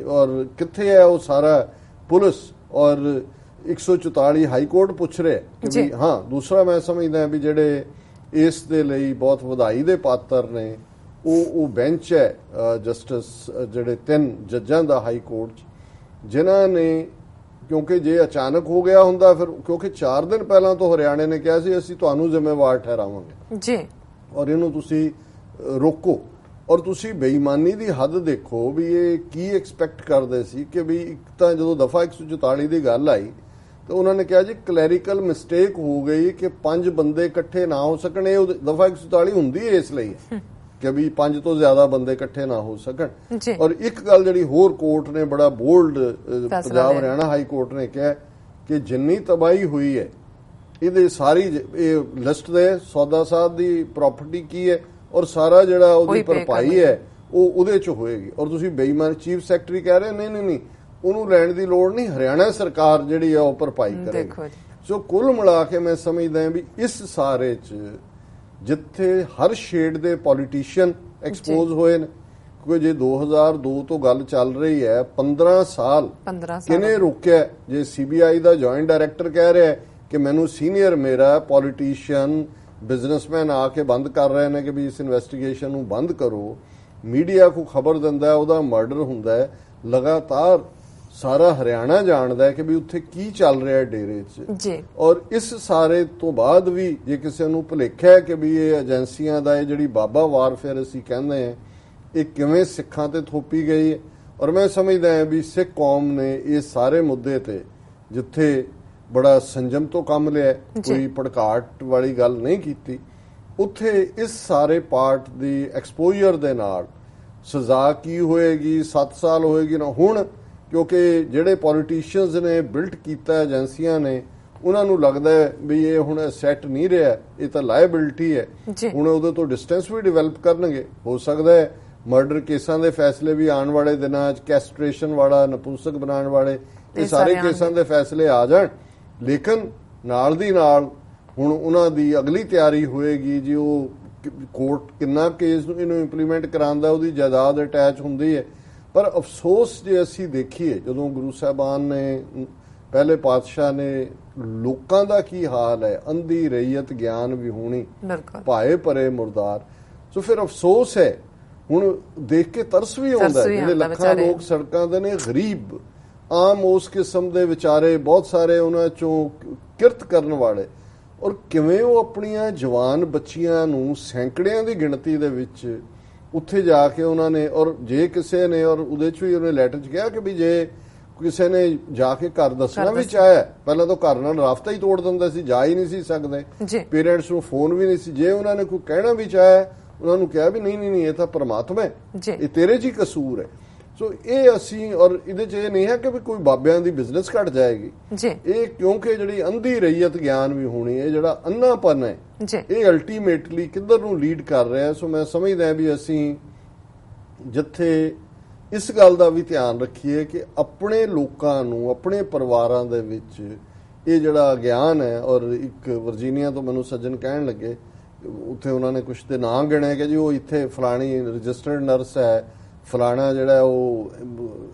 ਔਰ ਕਿੱਥੇ ਹੈ ਉਹ ਸਾਰਾ ਪੁਲਿਸ, ਔਰ 144 ਹਾਈ ਕੋਰਟ ਪੁੱਛ ਰਿਹਾ ਕਿ ਵੀ ਹਾਂ। ਦੂਸਰਾ ਮੈਂ ਸਮਝਦਾ ਵੀ ਜਿਹੜੇ ਇਸ ਦੇ ਲਈ ਬਹੁਤ ਵਧਾਈ ਦੇ ਪਾਤਰ ਨੇ ਉਹ ਬੈਂਚ ਹੈ ਜਸਟਿਸ ਜਿਹੜੇ 3 ਜੱਜਾਂ ਦਾ ਹਾਈ ਕੋਰਟ 'ਚ, ਜਿਨ੍ਹਾਂ ਨੇ, ਕਿਉਂਕਿ ਜੇ ਅਚਾਨਕ ਹੋ ਗਿਆ ਹੁੰਦਾ ਫਿਰ, ਕਿਉਂਕਿ 4 ਦਿਨ ਪਹਿਲਾਂ ਤੋਂ ਹਰਿਆਣੇ ਨੇ ਕਿਹਾ ਸੀ ਅਸੀਂ ਤੁਹਾਨੂੰ ਜ਼ਿੰਮੇਵਾਰ ਠਹਿਰਾਵਾਂਗੇ ਜੀ, ਔਰ ਇਹਨੂੰ ਤੁਸੀਂ ਰੋਕੋ। ਔਰ ਤੁਸੀਂ ਬੇਈਮਾਨੀ ਦੀ ਹੱਦ ਦੇਖੋ ਵੀ ਇਹ ਕੀ ਐਕਸਪੈਕਟ ਕਰਦੇ ਸੀ ਕਿ ਵੀ ਇੱਕ ਤਾਂ ਜਦੋਂ ਦਫਾ 144 ਦੀ ਗੱਲ ਆਈ ਤਾਂ ਉਹਨਾਂ ਨੇ ਕਿਹਾ ਜੀ ਕਲੈਰੀਕਲ ਮਿਸਟੇਕ ਹੋ ਗਈ ਕਿ 5 ਬੰਦੇ ਇਕੱਠੇ ਨਾ ਹੋ ਸਕਣ। ਇਹ ਦਫਾ 144 ਹੁੰਦੀ ਹੈ ਇਸ ਲਈ ਕਿ ਵੀ 5 ਤੋਂ ਜ਼ਿਆਦਾ ਬੰਦੇ ਇਕੱਠੇ ਨਾ ਹੋ ਸਕਣ। ਔਰ ਇੱਕ ਗੱਲ ਜਿਹੜੀ ਹੋਰ ਕੋਰਟ ਨੇ ਬੜਾ bold, Punjab Haryana high court ਨੇ ਕਿਹਾ ਕਿ ਜਿੰਨੀ ਤਬਾਹੀ ਹੋਈ ਹੈ ਇਹਦੇ ਸਾਰੀ ਇਹ ਲਿਸਟ ਦੇ ਸੌਦਾ ਸਾਧ ਦੀ ਪ੍ਰਾਪਰਟੀ ਕੀ ਹੈ, ਔਰ ਸਾਰਾ ਜਿਹੜਾ ਉਹਦੀ ਭਰਪਾਈ ਹੈ ਉਹ ਉਹਦੇ 'ਚ ਹੋਏਗੀ। ਔਰ ਤੁਸੀਂ ਬੇਈਮਾਨ ਚੀਫ ਸੈਕਟਰੀ ਕਹਿ ਰਹੇ ਨਹੀਂ ਉਹਨੂੰ ਲੈਣ ਦੀ ਲੋੜ ਨਹੀਂ, ਹਰਿਆਣਾ ਸਰਕਾਰ ਜਿਹੜੀ ਆ ਉਹ ਭਰਪਾਈ ਕਰੇਗੀ। ਸੋ ਕੁੱਲ ਮਿਲਾ ਕੇ ਮੈਂ ਸਮਝਦਾ ਵੀ ਇਸ ਸਾਰੇ 'ਚ ਜਿੱਥੇ ਹਰ ਸ਼ੇਡ ਦੇ ਪੋਲੀਟੀਸ਼ੀਅਨ ਐਕਸਪੋਜ਼ ਹੋਏ ਨੇ, ਕਿਉਂਕਿ ਜੇ 2002 ਤੋਂ ਗੱਲ ਚੱਲ ਰਹੀ ਹੈ, 15 ਸਾਲ ਕਿਹਨੇ ਰੋਕਿਆ? ਜੇ CBI ਦਾ ਜੁਆਇੰਟ ਡਾਇਰੈਕਟਰ ਕਹਿ ਰਿਹਾ ਕਿ ਮੈਨੂੰ ਸੀਨੀਅਰ ਮੇਰਾ ਪੋਲੀਟੀਸ਼ੀਅਨ ਬਿਜ਼ਨਸਮੈਨ ਆ ਕੇ ਬੰਦ ਕਰ ਰਹੇ ਨੇ ਕਿ ਵੀ ਇਸ ਇਨਵੈਸਟੀਗੇਸ਼ਨ ਨੂੰ ਬੰਦ ਕਰੋ, ਮੀਡੀਆ ਕੋ ਖਬਰ ਦਿੰਦਾ ਉਹਦਾ ਮਰਡਰ ਹੁੰਦਾ ਹੈ, ਲਗਾਤਾਰ ਸਾਰਾ ਹਰਿਆਣਾ ਜਾਣਦਾ ਹੈ ਕਿ ਵੀ ਉੱਥੇ ਕੀ ਚੱਲ ਰਿਹਾ ਡੇਰੇ 'ਚ ਜੀ। ਔਰ ਇਸ ਸਾਰੇ ਤੋਂ ਬਾਅਦ ਵੀ ਜੇ ਕਿਸੇ ਨੂੰ ਭੁਲੇਖਾ ਹੈ ਕਿ ਵੀ ਇਹ ਏਜੰਸੀਆਂ ਦਾ ਇਹ ਜਿਹੜੀ ਬਾਬਾ ਵਾਰਫੇਅਰ ਅਸੀਂ ਕਹਿੰਦੇ ਹਾਂ, ਇਹ ਕਿਵੇਂ ਸਿੱਖਾਂ ਤੇ ਥੋਪੀ ਗਈ ਹੈ। ਔਰ ਮੈਂ ਸਮਝਦਾ ਹਾਂ ਵੀ ਸਿੱਖ ਕੌਮ ਨੇ ਇਹ ਸਾਰੇ ਮੁੱਦੇ ਤੇ ਜਿੱਥੇ ਬੜਾ ਸੰਜਮ ਤੋਂ ਕੰਮ ਲਿਆ, ਕੋਈ ਭੜਕਾਟ ਵਾਲੀ ਗੱਲ ਨਹੀਂ ਕੀਤੀ, ਉੱਥੇ ਇਸ ਸਾਰੇ ਪਾਰਟ ਦੀ ਐਕਸਪੋਜ਼ਰ ਦੇ ਨਾਲ ਸਜ਼ਾ ਕੀ ਹੋਏਗੀ, 7 ਸਾਲ ਹੋਏਗੀ ਨਾ। ਹੁਣ ਕਿਉਂਕਿ ਜਿਹੜੇ ਪੋਲੀਟੀਸ਼ੀਅਨਸ ਨੇ ਬਿਲਟ ਕੀਤਾ ਏਜੰਸੀਆਂ ਨੇ, ਉਹਨਾਂ ਨੂੰ ਲੱਗਦਾ ਹੈ ਵੀ ਇਹ ਹੁਣ ਸੈੱਟ ਨਹੀਂ ਰਿਹਾ, ਇਹ ਤਾਂ ਲਾਇਬਿਲਿਟੀ ਹੈ, ਹੁਣ ਉਹਦੇ ਤੋਂ ਡਿਸਟੈਂਸ ਵੀ ਡਿਵੈਲਪ ਕਰਨਗੇ। ਹੋ ਸਕਦਾ ਹੈ ਮਰਡਰ ਕੇਸਾਂ ਦੇ ਫੈਸਲੇ ਵੀ ਆਉਣ ਵਾਲੇ ਦਿਨਾਂ 'ਚ, ਕੈਸਟ੍ਰੇਸ਼ਨ ਵਾਲਾ, ਨਪੁੰਸਕ ਬਣਾਉਣ ਵਾਲੇ, ਇਹ ਸਾਰੇ ਕੇਸਾਂ ਦੇ ਫੈਸਲੇ ਆ ਜਾਣ। ਲੇਕਿਨ ਨਾਲ ਦੀ ਨਾਲ ਹੁਣ ਉਹਨਾਂ ਦੀ ਅਗਲੀ ਤਿਆਰੀ ਹੋਏਗੀ ਜੀ, ਉਹ ਕੋਰਟ ਕਿੰਨਾ ਕੇਸ ਨੂੰ ਇਹਨੂੰ ਇੰਪਲੀਮੈਂਟ ਕਰਾਉਂਦਾ, ਉਹਦੀ ਜਾਇਦਾਦ ਅਟੈਚ ਹੁੰਦੀ ਹੈ। ਪਰ ਅਫਸੋਸ ਜੇ ਅਸੀਂ ਦੇਖੀਏ, ਜਦੋਂ ਗੁਰੂ ਸਾਹਿਬਾਨ ਨੇ, ਪਹਿਲੇ ਪਾਤਸ਼ਾਹ ਨੇ, ਲੋਕਾਂ ਦਾ ਕੀ ਹਾਲ ਹੈ, ਅੰਧੀ ਰਈਅਤ ਗਿਆਨ ਵਿਹੂਣੀ ਭਾਏ ਭਰੇ ਮੁਰਦਾਰ। ਸੋ ਫਿਰ ਅਫਸੋਸ ਹੈ, ਹੁਣ ਦੇਖ ਕੇ ਤਰਸ ਵੀ ਆਉਂਦਾ, ਜਿਹੜੇ ਲੱਖਾਂ ਲੋਕ ਸੜਕਾਂ ਦੇ ਨੇ, ਗਰੀਬ ਆਮ ਉਸ ਕਿਸਮ ਦੇ ਵਿਚਾਰੇ, ਬਹੁਤ ਸਾਰੇ ਉਹਨਾਂ ਚੋਂ ਕਿਰਤ ਕਰਨ ਵਾਲੇ, ਔਰ ਕਿਵੇਂ ਉਹ ਆਪਣੀਆਂ ਜਵਾਨ ਬੱਚੀਆਂ ਨੂੰ ਸੈਂਕੜਿਆਂ ਦੀ ਗਿਣਤੀ ਦੇ ਵਿੱਚ ਉੱਥੇ ਜਾ ਕੇ ਉਹਨਾਂ ਨੇ, ਔਰ ਜੇ ਕਿਸੇ ਨੇ, ਔਰ ਉਹਦੇ 'ਚ ਵੀ ਉਹਨੇ ਲੈਟਰ 'ਚ ਕਿਹਾ ਕਿ ਵੀ ਜੇ ਕਿਸੇ ਨੇ ਜਾ ਕੇ ਘਰ ਦੱਸਣਾ ਵੀ ਚਾਹਿਆ, ਪਹਿਲਾਂ ਤਾਂ ਘਰ ਨਾਲ ਰਾਬਤਾ ਹੀ ਤੋੜ ਦਿੰਦਾ ਸੀ, ਜਾ ਹੀ ਨਹੀਂ ਸੀ ਸਕਦੇ, ਪੇਰੈਂਟਸ ਨੂੰ ਫੋਨ ਵੀ ਨਹੀਂ ਸੀ। ਜੇ ਉਹਨਾਂ ਨੇ ਕੋਈ ਕਹਿਣਾ ਵੀ ਚਾਹਿਆ, ਉਹਨਾਂ ਨੂੰ ਕਿਹਾ ਵੀ ਨਹੀਂ ਇਹ ਤਾਂ ਪਰਮਾਤਮਾ ਹੈ, ਇਹ ਤੇਰੇ 'ਚ ਹੀ ਕਸੂਰ ਹੈ। ਸੋ ਇਹ ਅਸੀਂ, ਔਰ ਇਹਦੇ 'ਚ ਇਹ ਨਹੀਂ ਹੈ ਕਿ ਵੀ ਕੋਈ ਬਾਬਿਆਂ ਦੀ ਬਿਜ਼ਨਸ ਘਟ ਜਾਏਗੀ, ਇਹ ਕਿਉਂਕਿ ਜਿਹੜੀ ਅੰਧੀ ਰਈਅਤ ਗਿਆਨ ਵੀ ਹੋਣੀ ਹੈ, ਜਿਹੜਾ ਅੰਨਾਪਨ ਹੈ, ਇਹ ਅਲਟੀਮੇਟਲੀ ਕਿੱਧਰ ਨੂੰ ਲੀਡ ਕਰ ਰਿਹਾ। ਸੋ ਮੈਂ ਸਮਝਦਾ ਵੀ ਅਸੀਂ ਜਿੱਥੇ ਇਸ ਗੱਲ ਦਾ ਵੀ ਧਿਆਨ ਰੱਖੀਏ ਕਿ ਆਪਣੇ ਲੋਕਾਂ ਨੂੰ, ਆਪਣੇ ਪਰਿਵਾਰਾਂ ਦੇ ਵਿੱਚ ਇਹ ਜਿਹੜਾ ਗਿਆਨ ਹੈ, ਔਰ ਇੱਕ ਵਰਜੀਨੀਆ ਤੋਂ ਮੈਨੂੰ ਸੱਜਣ ਕਹਿਣ ਲੱਗੇ ਉੱਥੇ ਉਹਨਾਂ ਨੇ ਕੁਝ ਦੇ ਨਾਂ ਗਿਣੇ ਕਿ ਜੀ ਉਹ ਇੱਥੇ ਫਲਾਣੀ ਰਜਿਸਟਰਡ ਨਰਸ ਹੈ, ਫਲਾਣਾ ਜਿਹੜਾ ਉਹ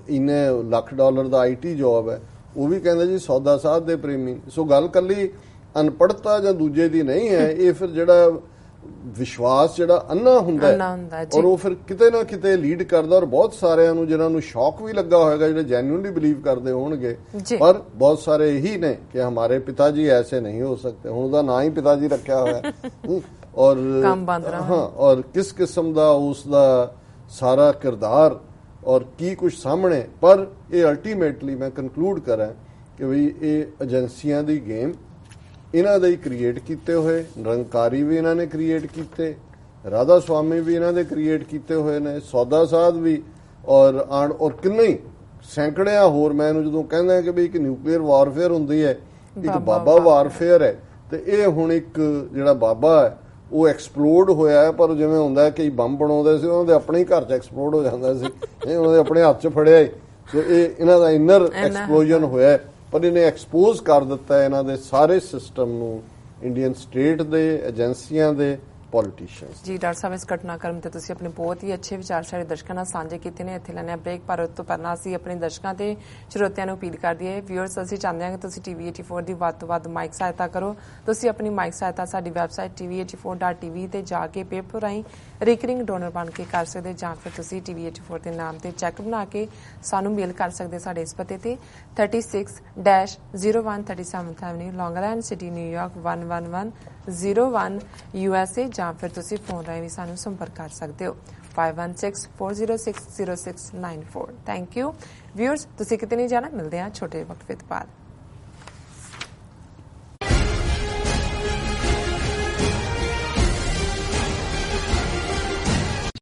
ਇੰਨੇ lakh dollar the IT job ਹੈ। ਉਹ ਵੀ ਕਹਿੰਦੇ ਜੀ ਸੌਦਾ ਸਾਧ ਦੇ ਪ੍ਰੇਮੀ। ਸੋ ਗੱਲ ਕੱਲੀ ਅਨਪੜ੍ਹਤਾ ਜਾਂ ਦੂਜੇ ਦੀ ਨਹੀਂ ਹੈ, ਇਹ ਫਿਰ ਜਿਹੜਾ ਵਿਸ਼ਵਾਸ ਜਿਹੜਾ ਅੰਨਾ ਹੁੰਦਾ ਹੈ ਔਰ ਉਹ ਫਿਰ ਕਿਤੇ ਨਾ ਕਿਤੇ ਲੀਡ ਕਰਦਾ। ਔਰ ਬਹੁਤ ਸਾਰਿਆਂ ਨੂੰ ਜਿਨ੍ਹਾਂ ਨੂੰ ਸ਼ੌਕ ਵੀ ਲੱਗਾ ਹੋਏਗਾ, ਜਿਹੜੇ ਜੈਨੂਇਨਲੀ ਬਿਲੀਵ ਕਰਦੇ ਹੋਣਗੇ, ਪਰ ਬਹੁਤ ਸਾਰੇ ਇਹੀ ਨੇ ਕਿ ਹਮਾਰੇ ਪਿਤਾ ਜੀ ਐਸੇ ਨਹੀਂ ਹੋ ਸਕਦੇ। ਹੁਣ ਉਹਦਾ ਨਾਂ ਹੀ ਪਿਤਾ ਜੀ ਰੱਖਿਆ ਹੋਇਆ ਔਰ ਹਾਂ, ਔਰ ਕਿਸ ਕਿਸਮ ਦਾ ਉਸ ਦਾ ਸਾਰਾ ਕਿਰਦਾਰ ਔਰ ਕੀ ਕੁਝ ਸਾਹਮਣੇ। ਪਰ ਇਹ ਅਲਟੀਮੇਟਲੀ ਮੈਂ ਕਨਕਲੂਡ ਕਰਾਂ ਕਿ ਵੀ ਇਹ ਏਜੰਸੀਆਂ ਦੀ ਗੇਮ ਇਹਨਾਂ ਦੇ ਹੀ ਕ੍ਰੀਏਟ ਕੀਤੇ ਹੋਏ, ਨਿਰੰਕਾਰੀ ਵੀ ਇਹਨਾਂ ਨੇ ਕ੍ਰੀਏਟ ਕੀਤੇ, ਰਾਧਾ ਸਵਾਮੀ ਵੀ ਇਹਨਾਂ ਦੇ ਕ੍ਰੀਏਟ ਕੀਤੇ ਹੋਏ ਨੇ, ਸੌਦਾ ਸਾਧ ਵੀ ਔਰ ਕਿੰਨੇ ਹੀ ਸੈਂਕੜਿਆਂ ਹੋਰ। ਮੈਂ ਇਹਨੂੰ ਜਦੋਂ ਕਹਿੰਦਾ ਕਿ ਵੀ ਇੱਕ ਨਿਊਕਲੀਅਰ ਵਾਰਫੇਅਰ ਹੁੰਦੀ ਹੈ, ਇੱਕ ਬਾਬਾ ਵਾਰਫੇਅਰ ਹੈ, ਤੇ ਇਹ ਹੁਣ ਇੱਕ ਜਿਹੜਾ ਬਾਬਾ ਹੈ ਉਹ ਐਕਸਪਲੋਡ ਹੋਇਆ ਹੈ। ਪਰ ਜਿਵੇਂ ਹੁੰਦਾ ਕਿ ਬੰਬ ਬਣਾਉਂਦੇ ਸੀ, ਉਹਨਾਂ ਦੇ ਆਪਣੇ ਹੀ ਘਰ 'ਚ ਐਕਸਪਲੋਡ ਹੋ ਜਾਂਦਾ ਸੀ, ਇਹ ਉਹਨਾਂ ਦੇ ਆਪਣੇ ਹੱਥ 'ਚ ਫੜਿਆ ਹੀ। ਸੋ ਇਹ ਇਹਨਾਂ ਦਾ ਇਨਰ ਐਕਸਪਲੋਜਨ ਹੋਇਆ, ਪਰ ਇਹਨੇ ਐਕਸਪੋਜ਼ ਕਰ ਦਿੱਤਾ ਇਹਨਾਂ ਦੇ ਸਾਰੇ ਸਿਸਟਮ ਨੂੰ, ਇੰਡੀਅਨ ਸਟੇਟ ਦੇ, ਏਜੰਸੀਆਂ ਦੇ, ਪੋਲੀਟੀਸ਼ੀਅਨਸ। ਜੀ ਡਾਕਟਰ ਸਾਹਿਬ, ਇਸ ਘਟਨਾਕ੍ਰਮ ਤੇ ਤੁਸੀਂ ਆਪਣੇ ਬਹੁਤ ਹੀ ਅੱਛੇ ਵਿਚਾਰ ਸਾਡੇ ਦਰਸ਼ਕਾਂ ਨਾਲ ਸਾਂਝੇ ਕੀਤੇ ਨੇ। ਇੱਥੇ ਲੈਣੇ ਬ੍ਰੇਕ, ਪਰ ਉਸ ਤੋਂ ਪਹਿਲਾਂ ਅਸੀਂ ਆਪਣੇ ਦਰਸ਼ਕਾਂ ਤੇ ਸਰੋਤਿਆਂ ਨੂੰ ਅਪੀਲ ਕਰ ਦਈਏ। ਵਿਊਅਰਸ, ਅਸੀਂ ਚਾਹੁੰਦੇ ਹਾਂ ਕਿ ਤੁਸੀਂ TV 84 ਦੀ ਵੱਧ ਤੋਂ ਵੱਧ ਮਾਈਕ ਸਹਾਇਤਾ ਕਰੋ। ਤੁਸੀਂ ਆਪਣੀ ਮਾਈਕ ਸਹਾਇਤਾ ਸਾਡੀ ਵੈਬਸਾਈਟ tv84.tv ਤੇ ਜਾ ਕੇ ਪੇਪਰ ਰਾਹੀਂ ਰਿਕਰਿੰਗ ਡੋਨਰ ਬਣ ਕੇ ਕਰ ਸਕਦੇ, ਜਾਂ ਫਿਰ ਤੁਸੀਂ TV 84 ਦੇ ਨਾਮ ਤੇ ਚੈੱਕ ਬਣਾ ਕੇ ਸਾਨੂੰ ਮੇਲ ਕਰ ਸਕਦੇ ਸਾਡੇ ਇਸ ਪਤੇ ਤੇ 36-01 37th Avenue, Long Island City, New York 11101 USA, ਜਾਂ ਫਿਰ ਤੁਸੀਂ ਫੋਨ ਰਾਹੀਂ ਵੀ ਸਾਨੂੰ ਸੰਪਰਕ ਕਰ ਸਕਦੇ ਹੋ 5164060694। ਥੈਂਕ ਯੂ ਵਿਊਅਰਸ, ਤੁਸੀਂ ਕਿਤੇ ਨਹੀਂ ਜਾਣਾ, ਮਿਲਦੇ ਹਾਂ ਛੋਟੇ ਵਕਤ ਬਾਅਦ।